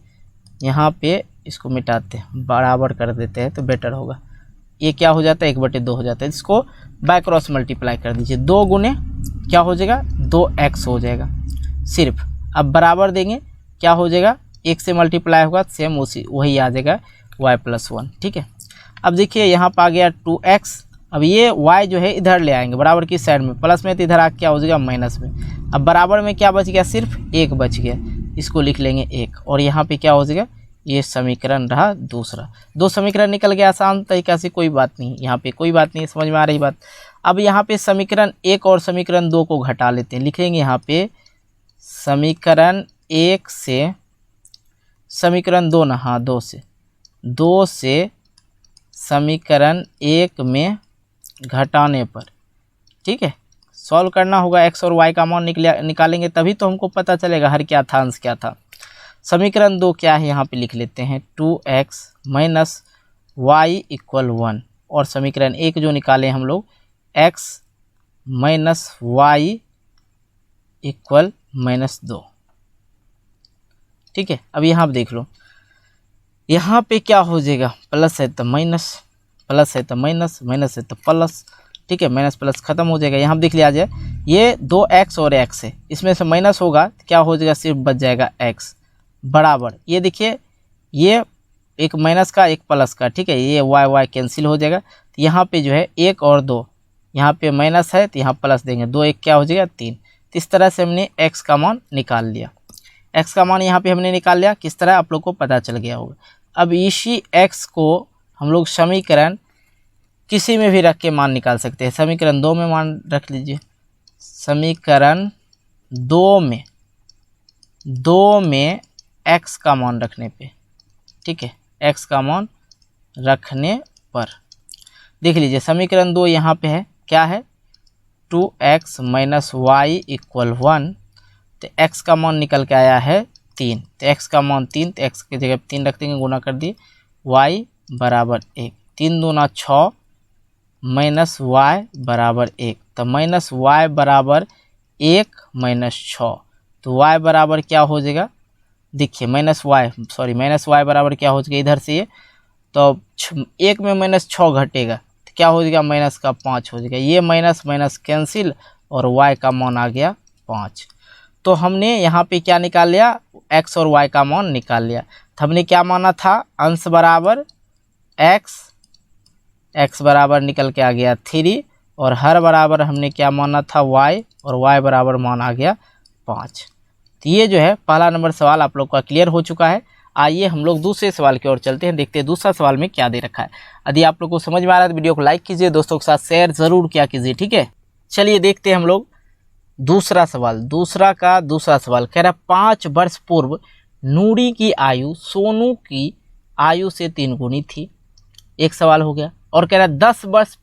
Speaker 1: यहाँ पे इसको मिटाते हैं, बराबर कर देते हैं तो बेटर होगा। ये क्या हो जाता है, 1/2 हो जाता है, इसको बाय क्रॉस मल्टीप्लाई कर दीजिए, 2 गुने क्या हो जाएगा 2x हो जाएगा सिर्फ। अब बराबर देंगे, क्या हो जाएगा, 1 से मल्टीप्लाई होगा सेम वही आ जाएगा y प्लस 1। ठीक है, अब देखिए यहाँ पर आ गया 2x, अब ये y जो है इधर ले आएंगे बराबर की साइड में, प्लस में तो इधर आ क्या हो जाएगा माइनस में। अब बराबर में क्या बच गया, सिर्फ 1 बच गया, इसको लिख लेंगे 1, और यहाँ पे क्या हो जाएगा ये समीकरण रहा दूसरा। दो समीकरण निकल गया आसान तरीका से, कोई बात नहीं, यहाँ पे कोई बात नहीं, समझ में आ रही बात। अब यहाँ पे समीकरण 1 और समीकरण 2 को घटा लेते हैं, लिखेंगे यहाँ पे समीकरण 1 से समीकरण 2 ना, हाँ 2 से समीकरण 1 में घटाने पर, ठीक है, सॉल्व करना होगा। x और y का मान निकालेंगे तभी तो हमको पता चलेगा हर क्या था अंश क्या था। समीकरण 2 क्या है यहाँ पे लिख लेते हैं 2x माइनस y इक्वल 1, और समीकरण 1 जो निकाले हम लोग x माइनस y इक्वल -2, ठीक है। अब यहाँ पे देख लो, यहाँ पे क्या हो जाएगा, प्लस है तो माइनस, प्लस है तो माइनस, माइनस है तो प्लस, ठीक है, माइनस प्लस खत्म हो जाएगा। यहाँ देख लिया जाए ये 2x और x है, इसमें से माइनस होगा तो क्या हो जाएगा, सिर्फ बच जाएगा x बराबर, ये देखिए ये एक माइनस का एक प्लस का, ठीक है, ये y कैंसिल हो जाएगा। तो यहाँ पे जो है 1 और 2, यहाँ पे माइनस है तो यहाँ प्लस देंगे, 2 1 क्या हो जाएगा 3। तो इस तरह से हमने x का मान निकाल लिया, x का मान यहाँ पे हमने निकाल लिया। किस तरह आप लोग को पता चल गया होगा। अब इसी x को हम लोग समीकरण किसी में भी रख के मान निकाल सकते हैं। समीकरण 2 में मान रख लीजिए, समीकरण 2 में x का मान रखने पे, ठीक है, x का मान रखने पर देख लीजिए समीकरण 2 यहाँ पे है, क्या है 2x माइनस वाई इक्वल 1, तो x का मान निकल के आया है 3, तो x का मान 3, तो x की जगह 3 रख देंगे, गुना कर दिए, y बराबर 1, 3 दूना 6 माइनस y बराबर 1, तो माइनस y बराबर 1 माइनस 6, तो y बराबर क्या हो जाएगा, देखिए माइनस y बराबर क्या हो जाएगा इधर से ये, तो 1 में माइनस 6 घटेगा तो क्या हो जाएगा, माइनस का 5 हो जाएगा, ये माइनस माइनस कैंसिल और y का मान आ गया 5। तो हमने यहाँ पे क्या निकाल लिया, x और y का मान निकाल लिया। तो हमने क्या माना था, अंश बराबर x बराबर निकल के आ गया 3, और हर बराबर हमने क्या माना था y, और y बराबर मान आ गया 5। तो ये जो है पहला नंबर सवाल आप लोग का क्लियर हो चुका है। आइए हम लोग दूसरे सवाल की ओर चलते हैं, देखते हैं दूसरा सवाल में क्या दे रखा है। यदि आप लोग को समझ में आ रहा है तो वीडियो को लाइक कीजिए, दोस्तों के साथ शेयर ज़रूर किया कीजिए, ठीक है। चलिए देखते हैं हम लोग दूसरा सवाल। दूसरा सवाल कह रहा है 5 वर्ष पूर्व नूरी की आयु सोनू की आयु से 3 गुनी थी, एक सवाल हो गया। और कह रहा है 10 वर्ष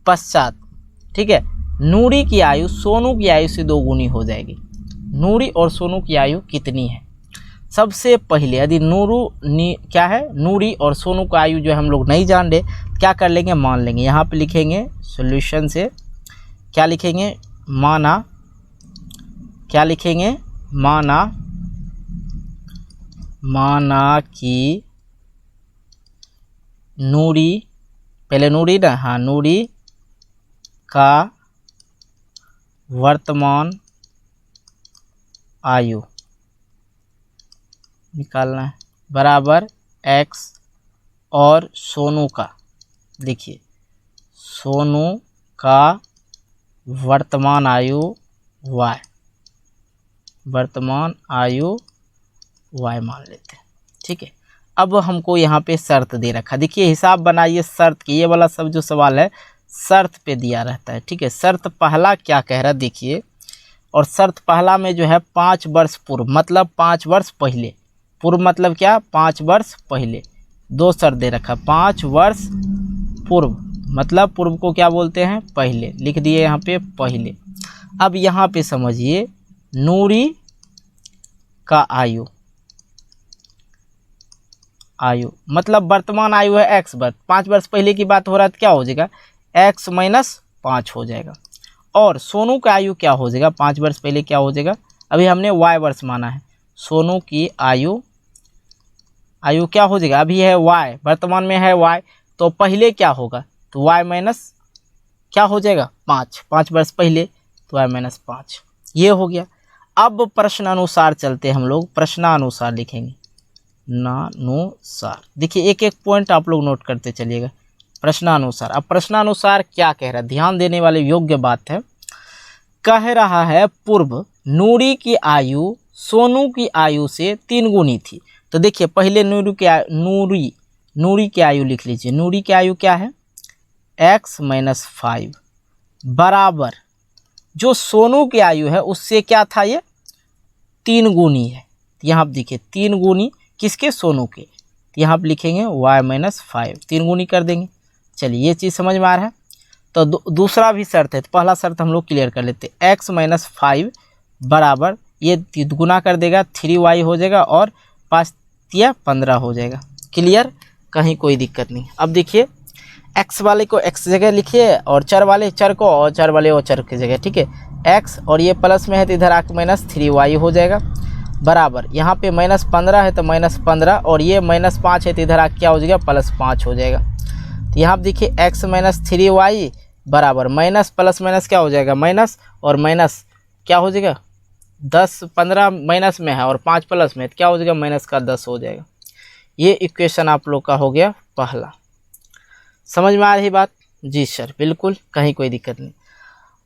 Speaker 1: पश्चात, ठीक है, नूरी की आयु सोनू की आयु से 2 गुनी हो जाएगी। नूरी और सोनू की आयु कितनी है। सबसे पहले यदि क्या है, नूरी और सोनू का आयु जो हम लोग नहीं जान रहे, क्या कर लेंगे, मान लेंगे। यहाँ पे लिखेंगे सॉल्यूशन से, क्या लिखेंगे, माना कि नूरी, पहले नूरी ना, हाँ, नूरी का वर्तमान आयु निकालना है बराबर x, और सोनू का, देखिए सोनू का वर्तमान आयु y, मान लेते हैं, ठीक है। अब हमको यहाँ पे शर्त दे रखा, देखिए हिसाब बनाइए शर्त की, ये वाला सब जो सवाल है शर्त पे दिया रहता है, ठीक है। शर्त पहला क्या कह रहा है देखिए, और शर्त पहला में जो है 5 वर्ष पूर्व मतलब 5 वर्ष पहले, पूर्व मतलब क्या, 5 वर्ष पहले, 2 शर्त दे रखा, 5 वर्ष पूर्व मतलब पूर्व को क्या बोलते हैं, पहले, लिख दिए यहाँ पे पहले। अब यहाँ पे समझिए नूरी का आयु मतलब वर्तमान आयु है x वर्ष, 5 वर्ष पहले की बात हो रहा है तो क्या हो जाएगा, x माइनस 5 हो जाएगा। और सोनू का आयु क्या हो जाएगा, 5 वर्ष पहले क्या हो जाएगा, अभी हमने y वर्ष माना है, सोनू की आयु क्या हो जाएगा, अभी है y, वर्तमान में है y, तो पहले क्या होगा, तो y माइनस क्या हो जाएगा 5 वर्ष पहले, तो y माइनस 5, ये हो गया। अब प्रश्न अनुसार चलते हैं हम लोग, प्रश्नानुसार लिखेंगे, नानुसार, देखिए एक एक पॉइंट आप लोग नोट करते चलिएगा। प्रश्नानुसार, अब प्रश्नानुसार क्या कह रहा है, ध्यान देने वाले योग्य बात है। कह रहा है पूर्व नूरी की आयु सोनू की आयु से 3 गुनी थी। तो देखिए पहले नूरी की आयु लिख लीजिए। नूरी की आयु क्या है? x - 5 बराबर जो सोनू की आयु है उससे क्या था, ये 3 गुनी है। यहाँ आप देखिए 3 गुनी किसके? सोनू के। यहाँ आप लिखेंगे y - 5, 3 गुनी कर देंगे। चलिए ये चीज़ समझ में आ रहा है। तो दूसरा भी शर्त है, तो पहला शर्त हम लोग क्लियर कर लेते हैं। x - 5 बराबर ये गुना कर देगा 3y हो जाएगा और 5 या 15 हो जाएगा। क्लियर, कहीं कोई दिक्कत नहीं। अब देखिए x वाले को x जगह लिखिए और चर वाले चर को, और चर वाले वो चर की जगह। ठीक है, x और ये प्लस में है तो इधर आके -3y हो जाएगा बराबर यहाँ पे -15 है तो -15 और ये -5 है तो इधर आके क्या हो जाएगा? +5 हो जाएगा। तो यहाँ पर देखिए x - 3y बराबर माइनस प्लस माइनस क्या हो जाएगा? माइनस और माइनस क्या हो जाएगा? 10 15 माइनस में है और 5 प्लस में, तो क्या हो जाएगा? -10 हो जाएगा। ये इक्वेशन आप लोग का हो गया पहला। समझ में आ रही बात? जी सर, बिल्कुल, कहीं कोई दिक्कत नहीं।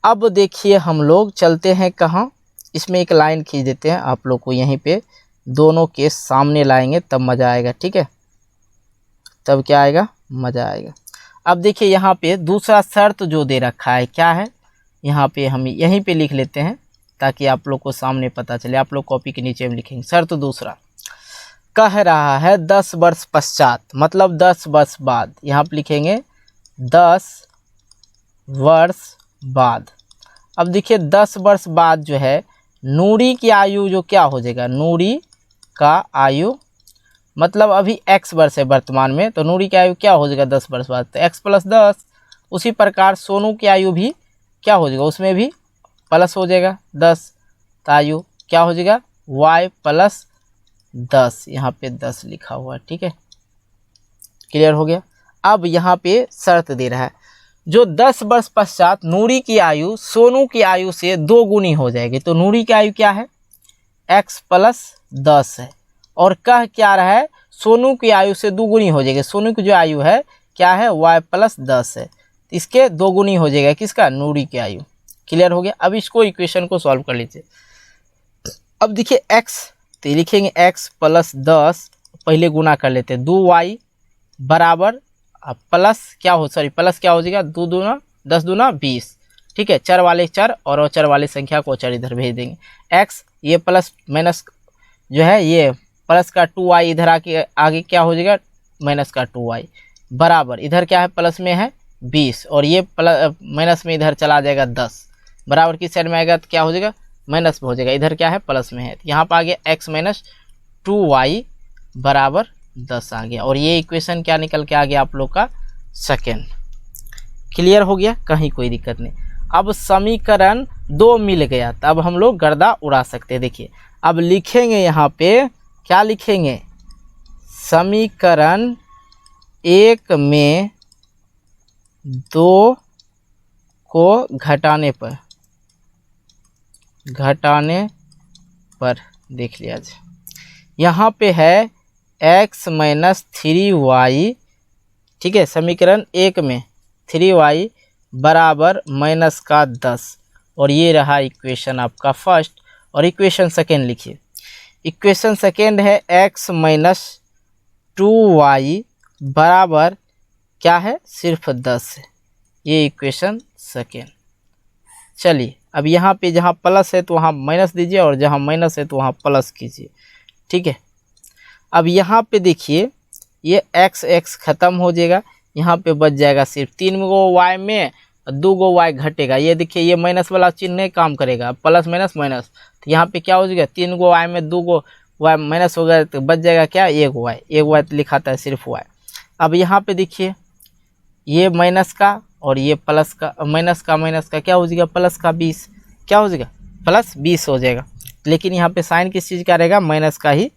Speaker 1: अब देखिए हम लोग चलते हैं कहाँ, इसमें एक लाइन खींच देते हैं। आप लोग को यहीं पे दोनों के सामने लाएंगे तब मज़ा आएगा। ठीक है, तब क्या आएगा? मज़ा आएगा। अब देखिए यहाँ पे दूसरा शर्त जो दे रखा है क्या है, यहाँ पे हम यहीं पे लिख लेते हैं ताकि आप लोग को सामने पता चले। आप लोग कॉपी के नीचे में लिखेंगे। शर्त दूसरा कह रहा है 10 वर्ष पश्चात, मतलब 10 वर्ष बाद। यहाँ पे लिखेंगे 10 वर्ष बाद। अब देखिए 10 वर्ष बाद जो है नूरी की आयु जो क्या हो जाएगा? नूरी का आयु मतलब अभी x वर्ष है वर्तमान में, तो नूरी की आयु क्या हो जाएगा 10 वर्ष बाद? तो x + 10। उसी प्रकार सोनू की आयु भी क्या हो जाएगा? उसमें भी प्लस हो जाएगा 10, तो आयु क्या हो जाएगा? y + 10। यहाँ पे 10 लिखा हुआ है। ठीक है, क्लियर हो गया। अब यहाँ पे शर्त दे रहा है जो 10 वर्ष पश्चात नूरी की आयु सोनू की आयु से 2 गुनी हो जाएगी। तो नूरी की आयु क्या है? x + 10 है और कह क्या रहा है? सोनू की आयु से 2 गुनी हो जाएगी। सोनू की जो आयु है क्या है? y + 10 है, इसके 2 गुनी हो जाएगा किसका? नूरी की आयु। क्लियर हो गया। अब इसको इक्वेशन को सॉल्व कर लीजिए। अब देखिए x, तो लिखेंगे x + 10, पहले गुना कर लेते हैं 2y बराबर प्लस क्या हो जाएगा? 2 दूना 10 दूना 20। ठीक है, चर वाले चर और चर वाली संख्या को चर इधर भेज देंगे। x ये प्लस माइनस जो है ये प्लस का 2y इधर आगे क्या हो जाएगा? माइनस का 2y बराबर इधर क्या है? प्लस में है 20 और ये प्लस माइनस में इधर चला जाएगा 10 बराबर किस साइड में आएगा? तो क्या हो जाएगा? माइनस में हो जाएगा। इधर क्या है? प्लस में है। यहाँ पर आ गया x - 2y बराबर 10 आ गया और ये इक्वेशन क्या निकल के आ गया आप लोग का? सेकेंड। क्लियर हो गया, कहीं कोई दिक्कत नहीं। अब समीकरण 2 मिल गया, तो अब हम लोग गर्दा उड़ा सकते हैं। देखिए अब लिखेंगे यहाँ पे क्या लिखेंगे? समीकरण 1 में 2 को घटाने पर देख लिया जाए। यहाँ पे है x - 3y। ठीक है, समीकरण 1 में 3y बराबर -10 और ये रहा इक्वेशन आपका फर्स्ट। और इक्वेशन सेकेंड लिखिए। इक्वेशन सेकेंड है x - 2y बराबर क्या है? सिर्फ 10 है। ये इक्वेशन सेकेंड। चलिए अब यहाँ पे जहाँ प्लस है तो वहाँ माइनस दीजिए और जहाँ माइनस है तो वहाँ प्लस कीजिए। ठीक है, अब यहाँ पे देखिए ये x ख़त्म हो जाएगा, यहाँ पे बच जाएगा सिर्फ 3 गो y में 2 गो y घटेगा। ये देखिए ये माइनस वाला चिन्ह नहीं काम करेगा, प्लस माइनस माइनस, तो यहाँ पे क्या हो जाएगा? 3 गो y में 2 गो y माइनस हो गया तो बच जाएगा क्या? 1 y तो लिखाता है सिर्फ y। अब यहाँ पे देखिए ये माइनस का और ये प्लस का, माइनस का क्या हो जाएगा? प्लस का 20, क्या हो जाएगा? +20 हो जाएगा। लेकिन यहाँ पे साइन किस चीज़ का रहेगा? माइनस का ही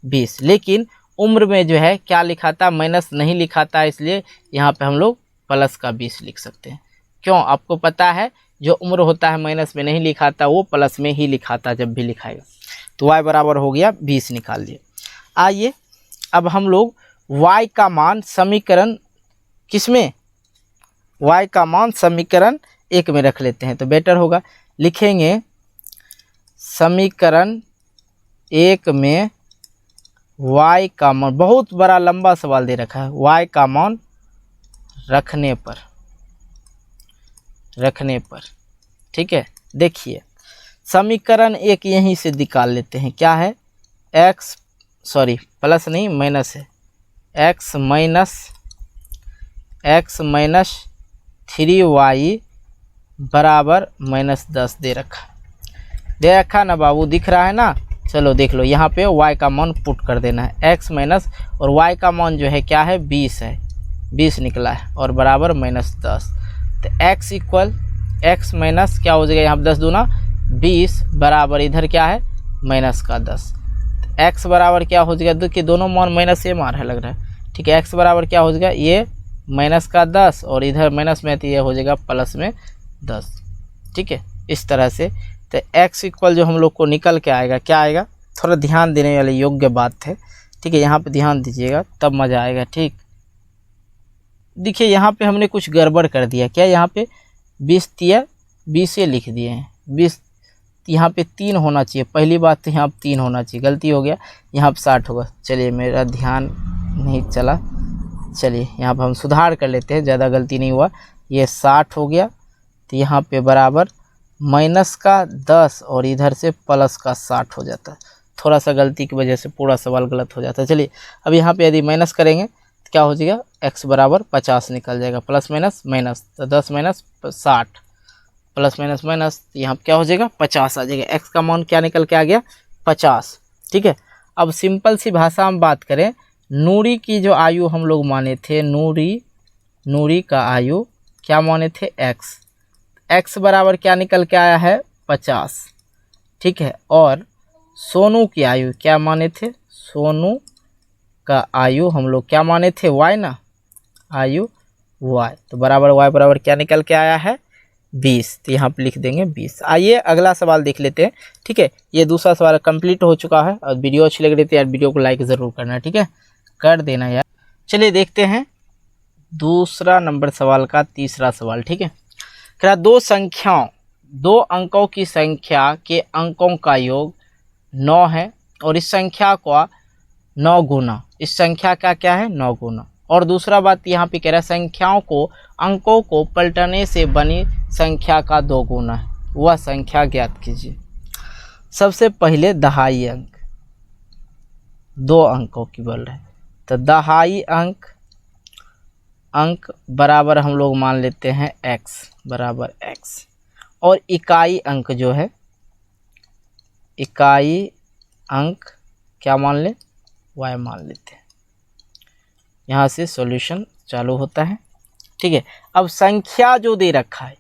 Speaker 1: 20। लेकिन उम्र में जो है क्या लिखा था? माइनस नहीं लिखा था, इसलिए यहाँ पे हम लोग प्लस का 20 लिख सकते हैं। क्यों? आपको पता है जो उम्र होता है माइनस में नहीं लिखा था वो प्लस में ही लिखा था जब भी लिखाएगा। तो y बराबर हो गया 20 निकाल लिए। आइए अब हम लोग y का मान समीकरण किस में? y का मान समीकरण 1 में रख लेते हैं तो बेटर होगा। लिखेंगे समीकरण एक में y का मान, बहुत बड़ा लंबा सवाल दे रखा है, y का मान रखने पर, ठीक है। देखिए समीकरण एक यहीं से निकाल लेते हैं, क्या है, प्लस नहीं माइनस है, x माइनस 3y बराबर -10 दे रखा ना बाबू, दिख रहा है ना। चलो देख लो, यहाँ पे y का मान पुट कर देना है, x माइनस और y का मान जो है क्या है 20 है, 20 निकला है और बराबर -10। तो x इक्वल x माइनस क्या हो जाएगा, यहाँ पे 10 दूना 20 बराबर इधर क्या है -10। x बराबर क्या हो जाएगा, देखिए दोनों मान माइनस सेम आ रहा है लग रहा है, ठीक है। x बराबर क्या हो जाएगा, ये -10 और इधर माइनस में तो ये हो जाएगा +10, ठीक है। इस तरह से तो x इक्वल जो हम लोग को निकल के आएगा, क्या आएगा, थोड़ा ध्यान देने वाले योग्य बात है, ठीक है। यहाँ पे ध्यान दीजिएगा तब मज़ा आएगा, ठीक। देखिए यहाँ पे हमने कुछ गड़बड़ कर दिया, क्या, यहाँ पे 20 लिख दिए हैं, 20 यहाँ पे 3 होना चाहिए, पहली बात तो यहाँ पे 3 होना चाहिए, गलती हो गया, यहाँ पे 60 होगा। चलिए मेरा ध्यान नहीं चला, चलिए यहाँ पे हम सुधार कर लेते हैं, ज़्यादा गलती नहीं हुआ, ये 60 हो गया। तो यहाँ पे बराबर -10 और इधर से +60 हो जाता है, थोड़ा सा गलती की वजह से पूरा सवाल गलत हो जाता है। चलिए अब यहाँ पे यदि माइनस करेंगे तो क्या हो जाएगा, x बराबर 50 निकल जाएगा, प्लस माइनस माइनस, तो 10 माइनस 60 प्लस माइनस माइनस, यहाँ पे क्या हो जाएगा 50 आ जाएगा, x का मान क्या निकल के आ गया 50, ठीक है। अब सिंपल सी भाषा में बात करें, नूरी की जो आयु हम लोग माने थे, नूरी का आयु क्या माने थे, x बराबर क्या निकल के आया है 50, ठीक है। और सोनू की आयु क्या माने थे, सोनू का आयु हम लोग क्या माने थे, y ना, आयु y, तो बराबर y बराबर क्या निकल के आया है 20, तो यहाँ पे लिख देंगे 20। आइए अगला सवाल देख लेते हैं, ठीक है। ये दूसरा सवाल कंप्लीट हो चुका है, और वीडियो अच्छी लग रही थी यार, वीडियो को लाइक ज़रूर करना, ठीक है, कर देना यार। चलिए देखते हैं दूसरा नंबर सवाल का तीसरा सवाल, ठीक है। क्या, दो अंकों की संख्या के अंकों का योग 9 है और इस संख्या का 9 गुना, इस संख्या का क्या है 9 गुना। और दूसरा बात यहाँ पे कह रहा है संख्याओं को, अंकों को पलटने से बनी संख्या का 2 गुना है, वह संख्या ज्ञात कीजिए। सबसे पहले दहाई अंक, 2 अंकों की बोल रहे हैं, तो दहाई अंक बराबर हम लोग मान लेते हैं x बराबर x, और इकाई अंक जो है, इकाई अंक क्या मान ले, y मान लेते हैं। यहाँ से सॉल्यूशन चालू होता है, ठीक है। अब संख्या जो दे रखा है,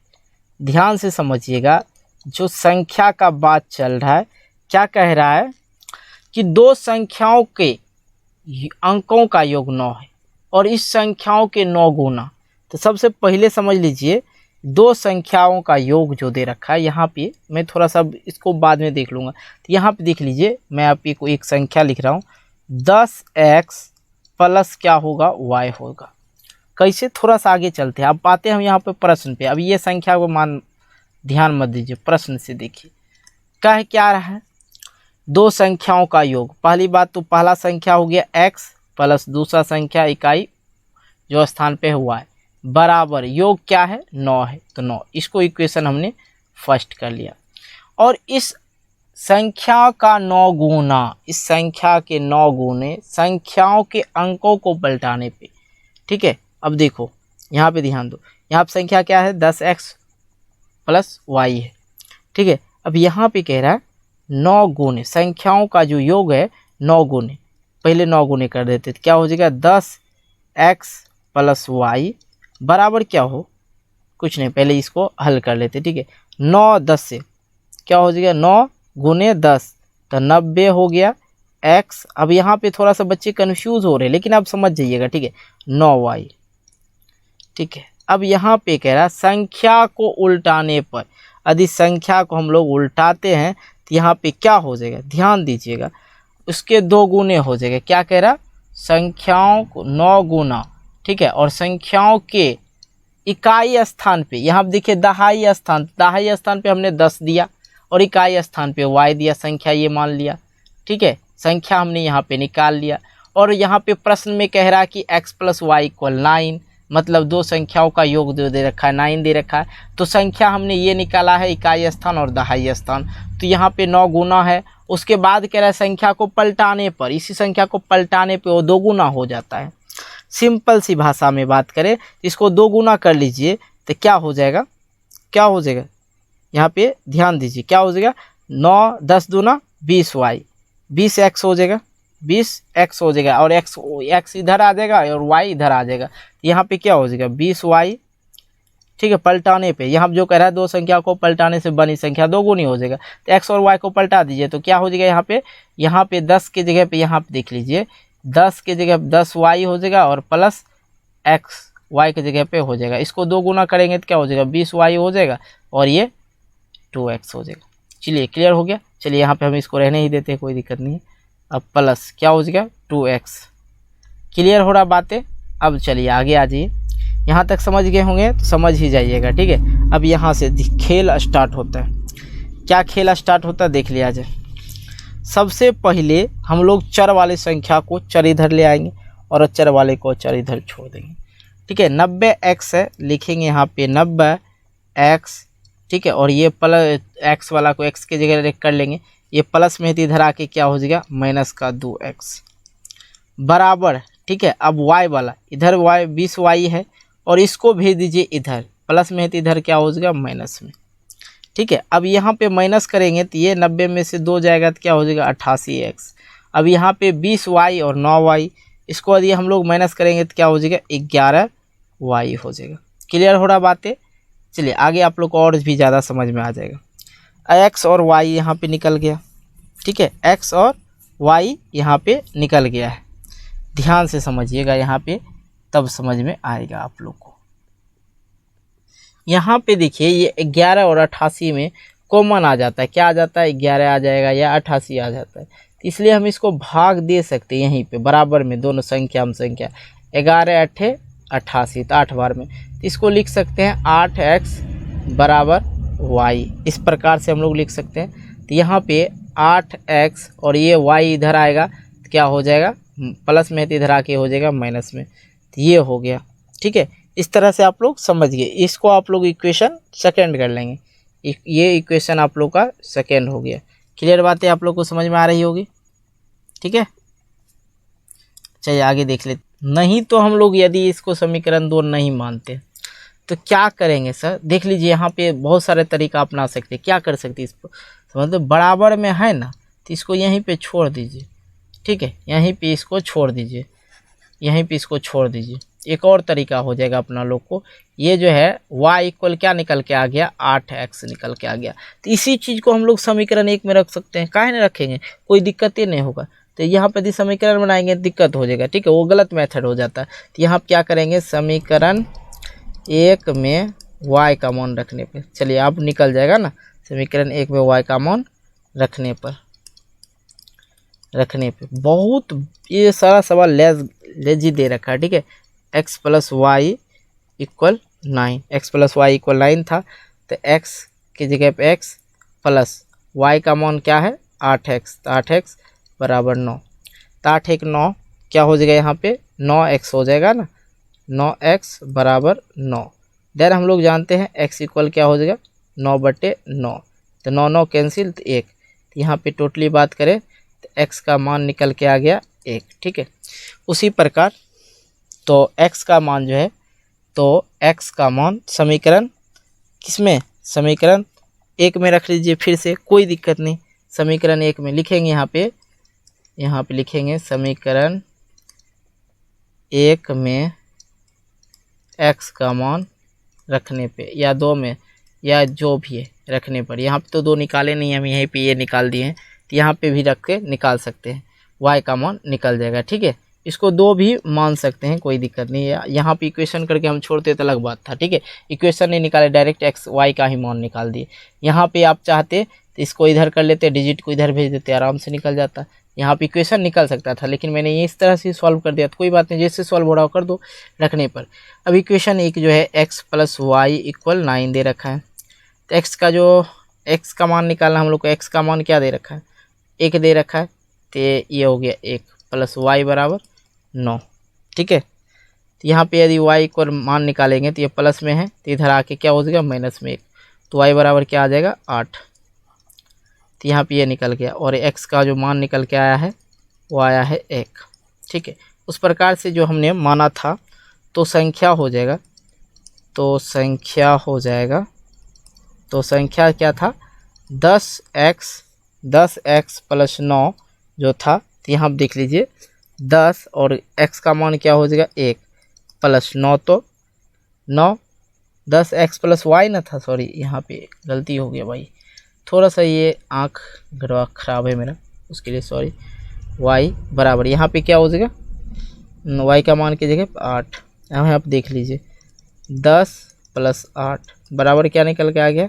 Speaker 1: ध्यान से समझिएगा, जो संख्या का बात चल रहा है, क्या कह रहा है कि 2 संख्याओं के अंकों का योग 9 है और इस संख्याओं के 9 गुना। तो सबसे पहले समझ लीजिए 2 संख्याओं का योग जो दे रखा है, यहाँ पे मैं थोड़ा सा इसको बाद में देख लूँगा, तो यहाँ पे देख लीजिए, मैं आप को एक संख्या लिख रहा हूँ, 10x प्लस क्या होगा y होगा। कैसे, थोड़ा सा आगे चलते हैं, अब आते हैं हम यहाँ पे प्रश्न पे। अब ये संख्या को ध्यान मत दीजिए, प्रश्न से देखिए कह क्या रहा है, 2 संख्याओं का योग। पहली बात तो पहला संख्या हो गया x प्लस दूसरा संख्या इकाई जो स्थान पे हुआ है, बराबर योग क्या है 9 है, तो 9, इसको इक्वेशन हमने फर्स्ट कर लिया। और इस संख्या का 9 गुना, इस संख्या के 9 गुने संख्याओं के अंकों को पलटाने पे, ठीक है। अब देखो यहाँ पे ध्यान दो, यहाँ पे संख्या क्या है 10x प्लस y है, ठीक है। अब यहाँ पे कह रहा है 9 गुने, संख्याओं का जो योग है 9 गुने, पहले 9 गुने कर देते तो क्या हो जाएगा 10x प्लस y बराबर क्या हो, कुछ नहीं, पहले इसको हल कर लेते, ठीक है। 9 10 से क्या हो जाएगा 9 गुने 10, तो 90 हो गया x। अब यहाँ पे थोड़ा सा बच्चे कंफ्यूज हो रहे हैं, लेकिन आप समझ जाइएगा, ठीक है, 9y, ठीक है। अब यहाँ पे कह रहा है संख्या को उल्टाने पर, यदि संख्या को हम लोग उल्टाते हैं तो यहाँ पे क्या हो जाएगा, ध्यान दीजिएगा, उसके 2 गुने हो जाएगा। क्या कह रहा, संख्याओं को 9 गुना, ठीक है, और संख्याओं के इकाई स्थान पे, यहाँ पे देखिए दहाई स्थान पे हमने 10 दिया और इकाई स्थान पे y दिया, संख्या ये मान लिया, ठीक है, संख्या हमने यहाँ पे निकाल लिया। और यहाँ पे प्रश्न में कह रहा है कि x + y = 9, मतलब दो संख्याओं का योग जो दे रखा है 9 दे रखा है। तो संख्या हमने ये निकाला है इकाई स्थान और दहाई स्थान, तो यहाँ पे 9 गुना है। उसके बाद कह रहा है संख्या को पलटाने पर, इसी संख्या को पलटाने पे वो 2 गुना हो जाता है। सिंपल सी भाषा में बात करें, इसको 2 गुना कर लीजिए तो क्या हो जाएगा, क्या हो जाएगा, यहाँ पे ध्यान दीजिए, क्या हो जाएगा, 9 10 दूना 20y, 20x हो जाएगा, 20x हो जाएगा, और x इधर आ जाएगा और y इधर आ जाएगा। यहाँ पे क्या हो जाएगा 20y, ठीक है, पलटाने पे यहाँ जो कह रहा है दो संख्या को पलटाने से बनी संख्या 2 गुनी हो जाएगा। तो x और y को पलटा दीजिए तो क्या हो जाएगा, यहाँ पे 10 के जगह पे यहाँ पे देख लीजिए 10 के जगह 10y हो जाएगा और प्लस x y के जगह पे हो जाएगा। इसको 2 गुना करेंगे तो क्या हो जाएगा 20y हो जाएगा और ये 2x हो जाएगा। चलिए क्लियर हो गया। चलिए यहाँ पे हम इसको रहने ही देते हैं, कोई दिक्कत नहीं है। अब प्लस क्या हो जाएगा 2x। क्लियर हो रहा बातें। अब चलिए आगे आ जाइए, यहाँ तक समझ गए होंगे तो समझ ही जाइएगा, ठीक है। अब यहाँ से खेल स्टार्ट होता है। क्या खेल स्टार्ट होता है देख लिया जाए। सबसे पहले हम लोग चर वाली संख्या को चर इधर ले आएंगे और अचर वाले को चर इधर छोड़ देंगे, ठीक है। 90x है, लिखेंगे यहाँ पे 90x, ठीक है। और ये प्लस x वाला को x के जगह कर लेंगे, ये प्लस में इधर आके क्या हो जाएगा माइनस का 2x बराबर, ठीक है। अब y वाला इधर y 20y है और इसको भेज दीजिए इधर, प्लस में इधर क्या हो जाएगा माइनस में, ठीक है। अब यहाँ पे माइनस करेंगे तो ये 90 में से 2 जाएगा तो क्या हो जाएगा 88x। अब यहाँ पे 20y और 9y, इसको यदि हम लोग माइनस करेंगे तो क्या हो जाएगा 11y हो जाएगा। क्लियर हो रहा बातें। चलिए आगे आप लोग को और भी ज़्यादा समझ में आ जाएगा। x और y यहाँ पे निकल गया, ठीक है। x और y यहाँ पे निकल गया है, ध्यान से समझिएगा यहाँ पे, तब समझ में आएगा आप लोग को। यहाँ पे देखिए ये 11 और 88 में कॉमन आ जाता है, क्या आ जाता है 11 आ जाएगा या 88 आ जाता है। इसलिए हम इसको भाग दे सकते हैं यहीं पे बराबर में, दोनों संख्या 11 8 88, तो 8 बार में, तो इसको लिख सकते हैं 8x बराबर y। इस प्रकार से हम लोग लिख सकते हैं। तो यहाँ पे 8x और ये y इधर आएगा तो क्या हो जाएगा प्लस में, तो इधर आके हो जाएगा माइनस में, तो ये हो गया, ठीक है। इस तरह से आप लोग समझ गए। इसको आप लोग इक्वेशन सेकेंड कर लेंगे, ये इक्वेशन आप लोग का सेकेंड हो गया। क्लियर बातें आप लोग को समझ में आ रही होगी, ठीक है। चलिए आगे देख लेते। नहीं तो हम लोग यदि इसको समीकरण 2 नहीं मानते तो क्या करेंगे सर, देख लीजिए यहाँ पे बहुत सारे तरीका अपना सकते हैं। क्या कर सकते हैं, इसको मतलब बराबर में है ना, तो इसको यहीं पे छोड़ दीजिए, ठीक है। यहीं पे इसको छोड़ दीजिए, यहीं पे इसको छोड़ दीजिए। एक और तरीका हो जाएगा अपना लोग को, ये जो है y इक्वल क्या निकल के आ गया 8x निकल के आ गया। तो इसी चीज़ को हम लोग समीकरण 1 में रख सकते हैं, काहे नहीं रखेंगे, कोई दिक्कत ही नहीं होगा। तो यहाँ पे यदि समीकरण बनाएंगे दिक्कत हो जाएगा, ठीक है, वो गलत मेथड हो जाता है। तो यहाँ क्या करेंगे समीकरण 1 में y का मान रखने पर, चलिए अब निकल जाएगा ना, समीकरण 1 में y का मान रखने पर बहुत ये सारा सवाल लेजी दे रखा है, ठीक है। x + y = 9, x + y = 9 था, तो x की जगह पे x प्लस y का मान क्या है 8x, तो 8x बराबर 9, तो 8 1 9 क्या हो जाएगा यहाँ पे 9x हो जाएगा ना, 9x बराबर 9। देन हम लोग जानते हैं x इक्वल क्या हो जाएगा 9/9, तो 9 9 कैंसिल, तो 1। तो यहाँ पे टोटली बात करें तो x का मान निकल के आ गया 1, ठीक है। उसी प्रकार तो x का मान जो है, तो x का मान समीकरण किसमें, समीकरण 1 में रख लीजिए, फिर से कोई दिक्कत नहीं। समीकरण 1 में लिखेंगे यहाँ पे लिखेंगे समीकरण 1 में x का मान रखने पे, या 2 में, या जो भी है रखने पर। यहाँ पे तो 2 निकाले नहीं, हम यहीं पे ये निकाल दिए हैं, तो यहाँ पे भी रख के निकाल सकते हैं, y का मान निकल जाएगा, ठीक है। इसको 2 भी मान सकते हैं, कोई दिक्कत नहीं है। यहाँ पे इक्वेशन करके हम छोड़ते तो अलग बात था, ठीक है। इक्वेशन नहीं निकाले, डायरेक्ट x y का ही मान निकाल दिए। यहाँ पे आप चाहते तो इसको इधर कर लेते, डिजिट को इधर भेज देते, आराम से निकल जाता। यहाँ पे इक्वेशन निकल सकता था, लेकिन मैंने ये इस तरह से सॉल्व कर दिया, तो कोई बात नहीं, जैसे सॉल्व हो रहा हो कर दो रखने पर। अब इक्वेशन 1 जो है x + y = 9 दे रखा है, तो x का मान निकालना हम लोग को, x का मान क्या दे रखा है 1 दे रखा है, तो ये हो गया 1 प्लस वाई बराबर 9। ठीक है, तो यहाँ पे यदि y को मान निकालेंगे तो ये प्लस में है, तो इधर आके क्या हो जाएगा माइनस में 1, तो y बराबर क्या आ जाएगा 8। तो यहाँ पे ये निकल गया और x का जो मान निकल के आया है वो आया है 1। ठीक है, उस प्रकार से जो हमने माना था तो संख्या हो जाएगा, तो संख्या क्या था 10x प्लस 9 जो था। तो यहाँ आप देख लीजिए 10 और x का मान क्या हो जाएगा 1 प्लस 9, तो 9 10x प्लस y ना था, सॉरी यहाँ पे गलती हो गया भाई, थोड़ा सा ये आँख ख़राब है मेरा, उसके लिए सॉरी। y बराबर यहाँ पे क्या हो जाएगा y का मान की जगह 8, यहाँ आप देख लीजिए 10 प्लस 8 बराबर क्या निकल के आ गया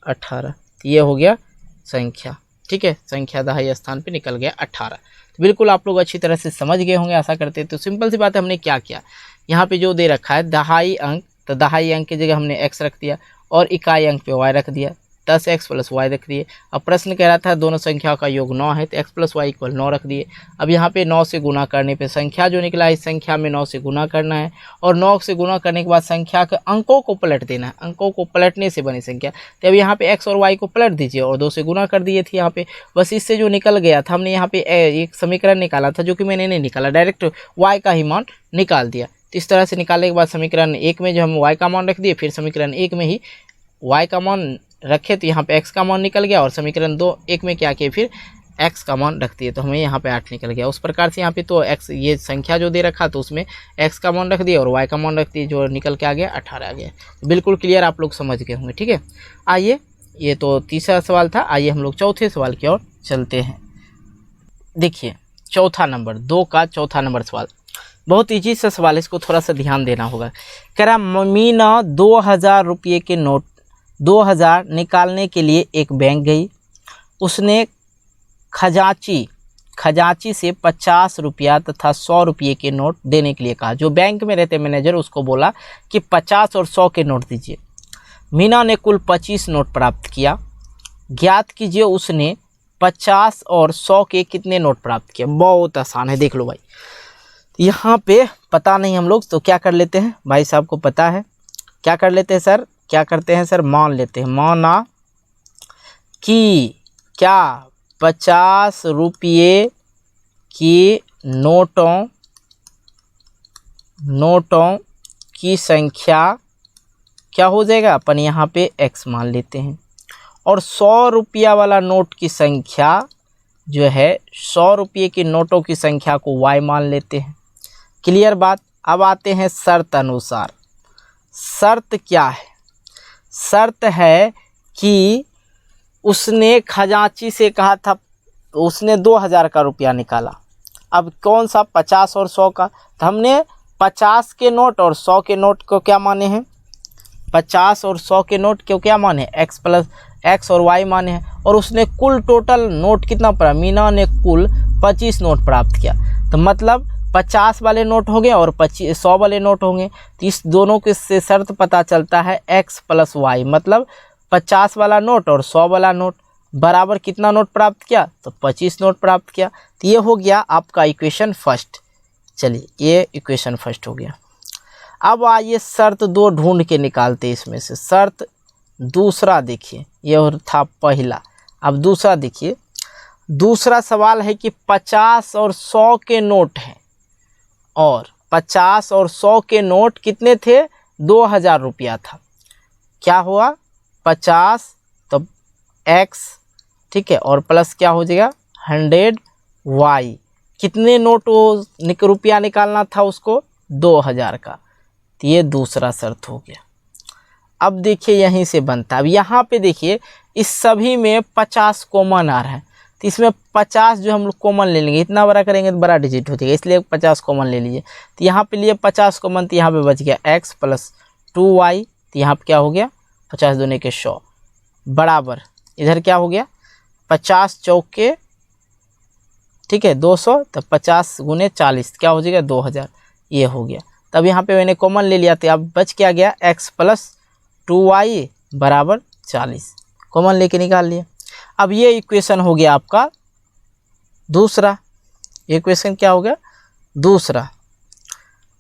Speaker 1: 18। तो ये हो गया संख्या। ठीक है, संख्या दहाई स्थान पे निकल गया 18। तो बिल्कुल आप लोग अच्छी तरह से समझ गए होंगे आशा करते हैं। तो सिंपल सी बात है, हमने क्या किया, यहाँ पे जो दे रखा है दहाई अंक, तो दहाई अंक की जगह हमने x रख दिया और इकाई अंक पे y रख दिया, 10x प्लस वाई रख दिए। अब प्रश्न कह रहा था दोनों संख्याओं का योग 9 है, तो x प्लस वाई इक्वल 9 रख दिए। अब यहाँ पे 9 से गुना करने पे संख्या जो निकला है इस संख्या में 9 से गुना करना है, और 9 से गुना करने के बाद संख्या के अंकों को पलट देना है, अंकों को पलटने से बनी संख्या। तो अब यहाँ पे x और y को पलट दीजिए और 2 से गुना कर दिए थे यहाँ पे, बस इससे जो निकल गया था हमने यहाँ पे एक समीकरण निकाला था, जो कि मैंने नहीं निकाला, डायरेक्ट y का ही मान निकाल दिया। तो इस तरह से निकालने के बाद समीकरण 1 में जो हम y का मान रख दिए, फिर समीकरण 1 में ही y का मान रखे, तो यहाँ पे x का मान निकल गया, और समीकरण 1 में क्या किए फिर x का मान रख दिए, तो हमें यहाँ पे 8 निकल गया। उस प्रकार से यहाँ पे तो x ये संख्या जो दे रखा तो उसमें x का मान रख दिया और y का मान रख दिए, जो निकल के आ गया 18 आ गया। तो बिल्कुल क्लियर आप लोग समझ गए होंगे। ठीक है, आइए, ये तो तीसरा सवाल था, आइए हम लोग चौथे सवाल की ओर चलते हैं। देखिए चौथा नंबर 2 का चौथा नंबर सवाल बहुत ईजी सा सवाल है, इसको थोड़ा सा ध्यान देना होगा। कह रहा मीना 2000 रुपये के नोट 2000 निकालने के लिए एक बैंक गई, उसने खजांची से 50 रुपया तथा 100 रुपये के नोट देने के लिए कहा। जो बैंक में रहते मैनेजर उसको बोला कि 50 और 100 के नोट दीजिए। मीना ने कुल 25 नोट प्राप्त किया, ज्ञात कीजिए उसने 50 और 100 के कितने नोट प्राप्त किए। बहुत आसान है, देख लो भाई, यहाँ पे पता नहीं हम लोग तो क्या कर लेते हैं, भाई साहब को पता है क्या कर लेते हैं सर, क्या करते हैं सर, मान लेते हैं, माना कि क्या 50 रुपये की नोटों की संख्या क्या हो जाएगा, अपन यहाँ पे x मान लेते हैं, और 100 रुपया वाला नोट की संख्या जो है 100 रुपये की नोटों की संख्या को y मान लेते हैं। क्लियर बात। अब आते हैं शर्त अनुसार। शर्त क्या है, शर्त है कि उसने खजांची से कहा था, उसने 2000 का रुपया निकाला। अब कौन सा 50 और 100 का, तो हमने 50 के नोट और 100 के नोट को क्या माने हैं, 50 और 100 के नोट को क्या माने, x और y माने हैं, और उसने कुल टोटल नोट कितना पड़ा, मीना ने कुल 25 नोट प्राप्त किया। तो मतलब 50 वाले नोट हो गए और 100 वाले नोट होंगे, तो इस दोनों के से शर्त पता चलता है x प्लस वाई, मतलब 50 वाला नोट और 100 वाला नोट बराबर कितना नोट प्राप्त किया, तो 25 नोट प्राप्त किया। तो ये हो गया आपका इक्वेशन फर्स्ट। चलिए ये इक्वेशन फर्स्ट हो गया। अब आइए शर्त 2 ढूंढ के निकालते इसमें से। शर्त दूसरा देखिए, ये था पहला, अब दूसरा देखिए। दूसरा सवाल है कि 50 और 100 के नोट हैं, और 50 और 100 के नोट कितने थे, 2000 रुपया था। क्या हुआ 50 तो x, ठीक है, और प्लस क्या हो जाएगा 100 y। कितने नोट वो रुपया निकालना था उसको, 2000 का। तो ये दूसरा शर्त हो गया। अब देखिए यहीं से बनता है। अब यहाँ पे देखिए इस सभी में 50 कॉमन आ रहा है, तो इसमें 50 जो हम लोग कॉमन ले लेंगे, इतना बड़ा करेंगे तो बड़ा डिजिट हो जाएगा, इसलिए 50 कॉमन ले लीजिए। तो यहाँ पे लिए 50 कॉमन, तो यहाँ पे बच गया x प्लस 2y। तो यहाँ पे क्या हो गया 50 दूने के 100 बराबर, इधर क्या हो गया 50 चौके, ठीक है 200, तो 50 गुने 40 क्या हो जाएगा 2000, ये हो गया। तब यहाँ पे मैंने कॉमन ले लिया, तो अब बच क्या गया x प्लस 2y बराबर 40, कॉमन लेके निकाल लिया। अब ये इक्वेशन हो गया आपका दूसरा, ये क्वेश्चन क्या हो गया दूसरा,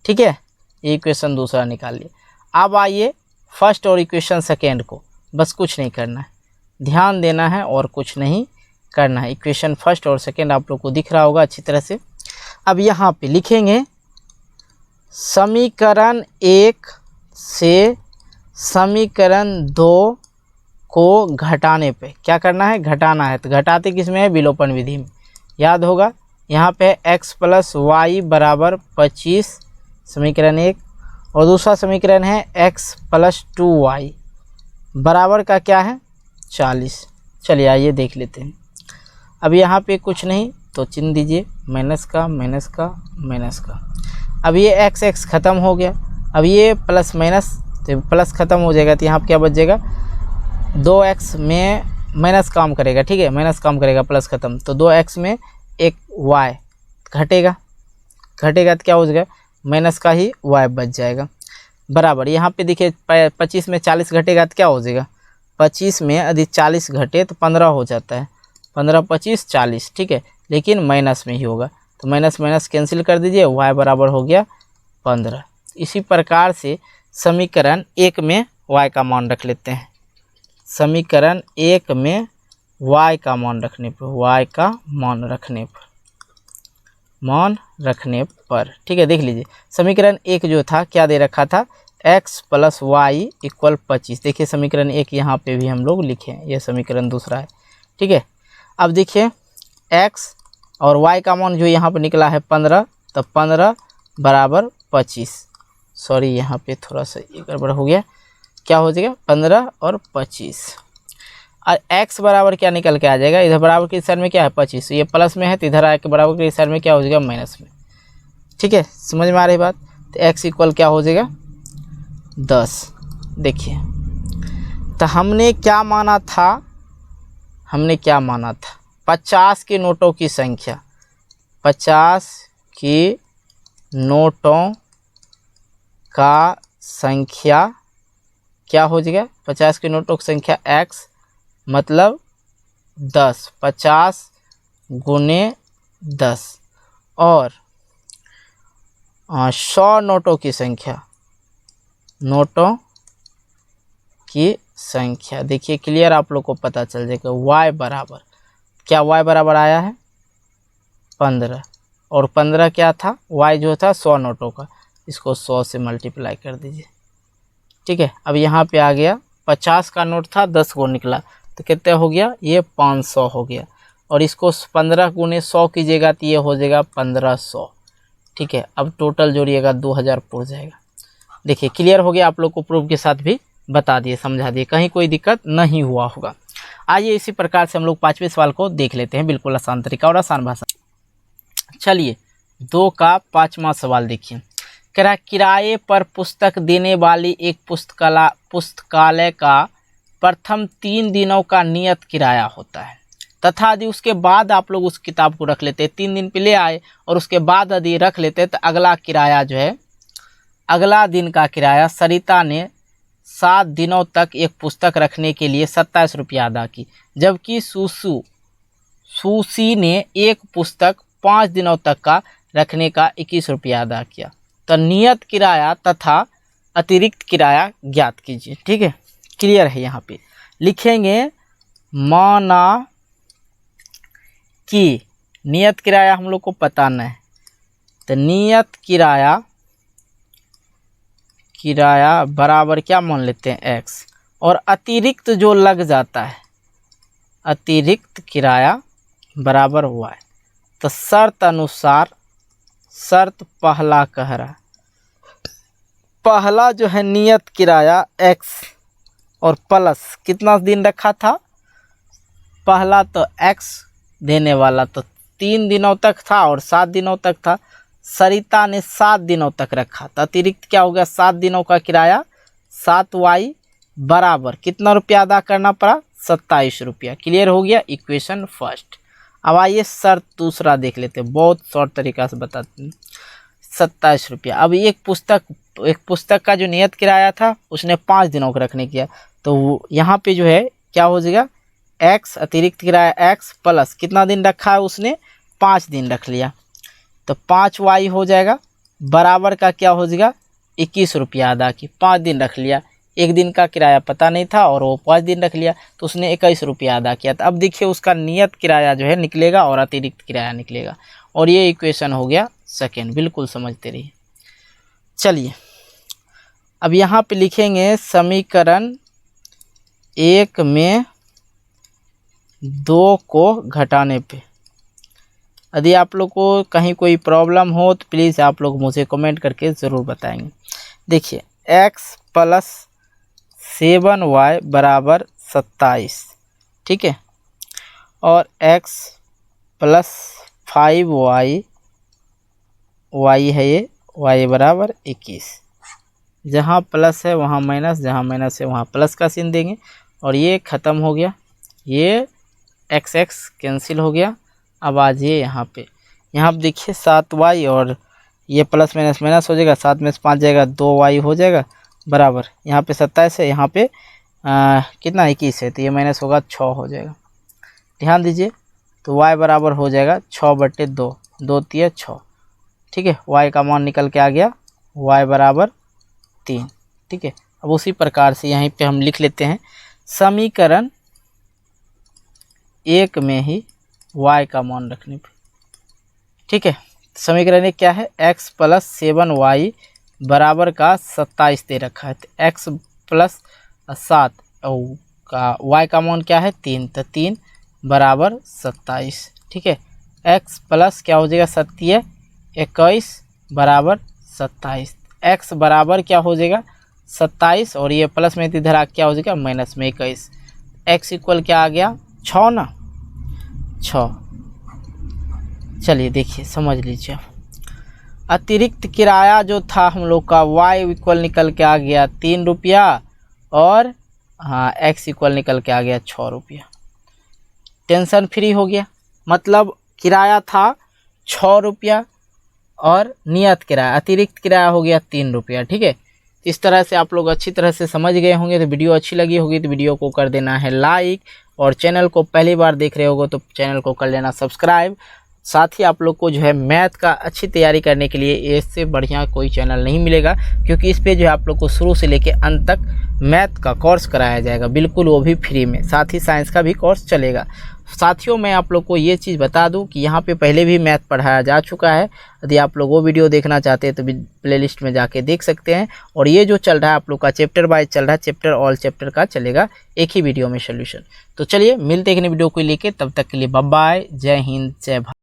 Speaker 1: ठीक है, ये इक्वेशन दूसरा निकाल लिए। अब आइए फर्स्ट और इक्वेशन सेकेंड को, बस कुछ नहीं करना है, ध्यान देना है और कुछ नहीं करना है। इक्वेशन फर्स्ट और सेकेंड आप लोग को दिख रहा होगा अच्छी तरह से। अब यहाँ पे लिखेंगे समीकरण 1 से समीकरण 2 को घटाने पे क्या करना है, घटाना है। तो घटाते किस में है, विलोपन विधि में, याद होगा। यहाँ पे x + y = 25 समीकरण 1, और दूसरा समीकरण है x + 2y बराबर का क्या है 40। चलिए आइए देख लेते हैं। अब यहाँ पे कुछ नहीं तो चिन्ह दीजिए, माइनस का माइनस का माइनस का। अब ये x ख़त्म हो गया, अब ये प्लस माइनस, तो प्लस ख़त्म हो जाएगा, तो यहाँ पर क्या बच जाएगा 2x में माइनस काम करेगा, ठीक है, माइनस काम करेगा, प्लस ख़त्म, तो 2x में एक y घटेगा, घटेगा तो क्या हो जाएगा माइनस का ही y बच जाएगा, बराबर। यहाँ पे देखिए 25 में 40 घटेगा तो क्या हो जाएगा, 25 में यदि 40 घटे तो 15 हो जाता है, 15 25 40, ठीक है, लेकिन माइनस में ही होगा, तो माइनस माइनस कैंसिल कर दीजिए, y बराबर हो गया 15। इसी प्रकार से समीकरण 1 में y का मान रख लेते हैं, समीकरण 1 में y का मान रखने पर, y का मान रखने पर, ठीक है, देख लीजिए समीकरण 1 जो था क्या दे रखा था, x + y = 25। देखिए समीकरण 1 यहाँ पे भी हम लोग लिखे हैं, यह समीकरण दूसरा है, ठीक है। अब देखिए x और y का मान जो यहाँ पे निकला है 15, तो 15 = 25, सॉरी यहाँ पे थोड़ा सा ये गड़बड़ हो गया, क्या हो जाएगा 15 और 25, और x बराबर क्या निकल के आ जाएगा, इधर बराबर के साइड में क्या है 25, ये प्लस में है, तो इधर आके बराबर के साइड में क्या हो जाएगा माइनस में, ठीक है, समझ में आ रही बात। तो x = क्या हो जाएगा 10। देखिए तो हमने क्या माना था, 50 के नोटों की संख्या, 50 की नोटों का संख्या क्या हो जाएगा, 50 के नोटों की संख्या x मतलब 10, 50 × 10, और 100 नोटों की संख्या, देखिए क्लियर आप लोग को पता चल जाएगा। y बराबर क्या, y बराबर आया है 15, और 15 क्या था, y जो था 100 नोटों का, इसको 100 से मल्टीप्लाई कर दीजिए, ठीक है। अब यहाँ पे आ गया 50 का नोट था, 10 को निकला, तो कितना हो गया, ये 500 हो गया, और इसको 15 × 100 कीजिएगा तो ये हो जाएगा 1500, ठीक है। अब टोटल जोड़िएगा 2000 पड़ जाएगा। देखिए क्लियर हो गया, आप लोग को प्रूफ के साथ भी बता दिए, समझा दिए, कहीं कोई दिक्कत नहीं हुआ होगा। आइए इसी प्रकार से हम लोग 5वें सवाल को देख लेते हैं, बिल्कुल आसान तरीका और आसान भाषा। चलिए 2 का 5वां सवाल देखिए, किराए पर पुस्तक देने वाली एक पुस्तकालय का प्रथम 3 दिनों का नियत किराया होता है, तथा यदि उसके बाद आप लोग उस किताब को रख लेते, 3 दिन पे ले आए और उसके बाद यदि रख लेते, तो अगला किराया जो है, अगला दिन का किराया सरिता ने 7 दिनों तक एक पुस्तक रखने के लिए 27 रुपया अदा की, जबकि सुशी ने एक पुस्तक 5 दिनों तक का रखने का 21 रुपया अदा किया। तो नियत किराया तथा अतिरिक्त किराया ज्ञात कीजिए, ठीक है, क्लियर है। यहाँ पे लिखेंगे माना कि नियत किराया हम लोग को पता नहीं है, तो नियत किराया बराबर क्या मान लेते हैं x, और अतिरिक्त जो लग जाता है, अतिरिक्त किराया बराबर y। तो शर्त अनुसार, शर्त पहला कह रहा है, पहला जो है नियत किराया x और प्लस कितना दिन रखा था, पहला तो x देने वाला तो 3 दिनों तक था और 7 दिनों तक था, सरिता ने 7 दिनों तक रखा, तो अतिरिक्त क्या हो गया 7 दिनों का किराया 7y बराबर कितना रुपया अदा करना पड़ा 27 रुपया। क्लियर हो गया इक्वेशन फर्स्ट। अब आइए शर्त दूसरा देख लेते हैं, बहुत शॉर्ट तरीका से बताते हैं। 27 रुपया, अब एक पुस्तक का जो नियत किराया था उसने 5 दिनों का रखने किया, तो यहाँ पे जो है क्या हो जाएगा x अतिरिक्त किराया x प्लस कितना दिन रखा है उसने 5 दिन रख लिया तो 5y हो जाएगा, बराबर का क्या हो जाएगा 21 रुपया अदा की। 5 दिन रख लिया, एक दिन का किराया पता नहीं था और वो 5 दिन रख लिया तो उसने 21 रुपया अदा किया। तो अब देखिए उसका नियत किराया जो है निकलेगा और अतिरिक्त किराया निकलेगा, और ये इक्वेशन हो गया सेकेंड। बिल्कुल समझते रहिए। चलिए अब यहाँ पे लिखेंगे समीकरण 1 में 2 को घटाने पे। यदि आप लोग को कहीं कोई प्रॉब्लम हो तो प्लीज़ आप लोग मुझे कमेंट करके ज़रूर बताएंगे। देखिए x प्लस 7y बराबर 27, ठीक है, और x प्लस 5y, y है ये, y बराबर 21। जहाँ प्लस है वहाँ माइनस, जहाँ माइनस है वहाँ प्लस का चिन्ह देंगे, और ये ख़त्म हो गया, ये x कैंसिल हो गया। अब आज ये यहाँ पे देखिए 7y और ये प्लस माइनस माइनस हो जाएगा, 7 में से 5 जाएगा, 2y हो जाएगा बराबर, यहाँ पे 27 है, यहाँ पे कितना 21 है तो ये माइनस होगा 6 हो जाएगा। ध्यान दीजिए तो y बराबर हो जाएगा 6/2, 2 3 6, ठीक है। y का मान निकल के आ गया y बराबर 3, ठीक है। अब उसी प्रकार से यहीं पे हम लिख लेते हैं समीकरण 1 में ही y का मान रखने पे, ठीक है। समीकरण 1 क्या है, x प्लस 7y बराबर का 27 दे रखा है, तो x प्लस 7 का y का मान क्या है 3, तो 3 बराबर 27, ठीक है। x प्लस क्या हो जाएगा 7 21 बराबर 27, x बराबर क्या हो जाएगा 27, और ये प्लस में इधर आ क्या हो जाएगा माइनस में 21, x इक्वल क्या आ गया 6 ना, 6। चलिए देखिए समझ लीजिए, अतिरिक्त किराया जो था हम लोग का y इक्वल निकल के आ गया 3 रुपया, और हाँ x इक्वल निकल के आ गया 6 रुपया। टेंशन फ्री हो गया, मतलब किराया था 6 रुपया और नियत किराया अतिरिक्त किराया हो गया 3 रुपया, ठीक है। इस तरह से आप लोग अच्छी तरह से समझ गए होंगे। तो वीडियो अच्छी लगी होगी तो वीडियो को कर देना है लाइक, और चैनल को पहली बार देख रहे होगे तो चैनल को कर लेना सब्सक्राइब। साथ ही आप लोग को जो है मैथ का अच्छी तैयारी करने के लिए इससे बढ़िया कोई चैनल नहीं मिलेगा, क्योंकि इस पे जो है आप लोग को शुरू से लेके अंत तक मैथ का कोर्स कराया जाएगा, बिल्कुल वो भी फ्री में। साथ ही साइंस का भी कोर्स चलेगा। साथियों मैं आप लोग को ये चीज़ बता दूं कि यहाँ पे पहले भी मैथ पढ़ाया जा चुका है। यदि आप लोग वो वीडियो देखना चाहते हैं तो प्लेलिस्ट में जाके देख सकते हैं। और ये जो चल रहा है आप लोग का चैप्टर वाइज चल रहा है, चैप्टर ऑल चैप्टर का चलेगा एक ही वीडियो में सोल्यूशन। तो चलिए मिलते हैं वीडियो को लेके, तब तक के लिए बाय बाय, जय हिंद जय भारत।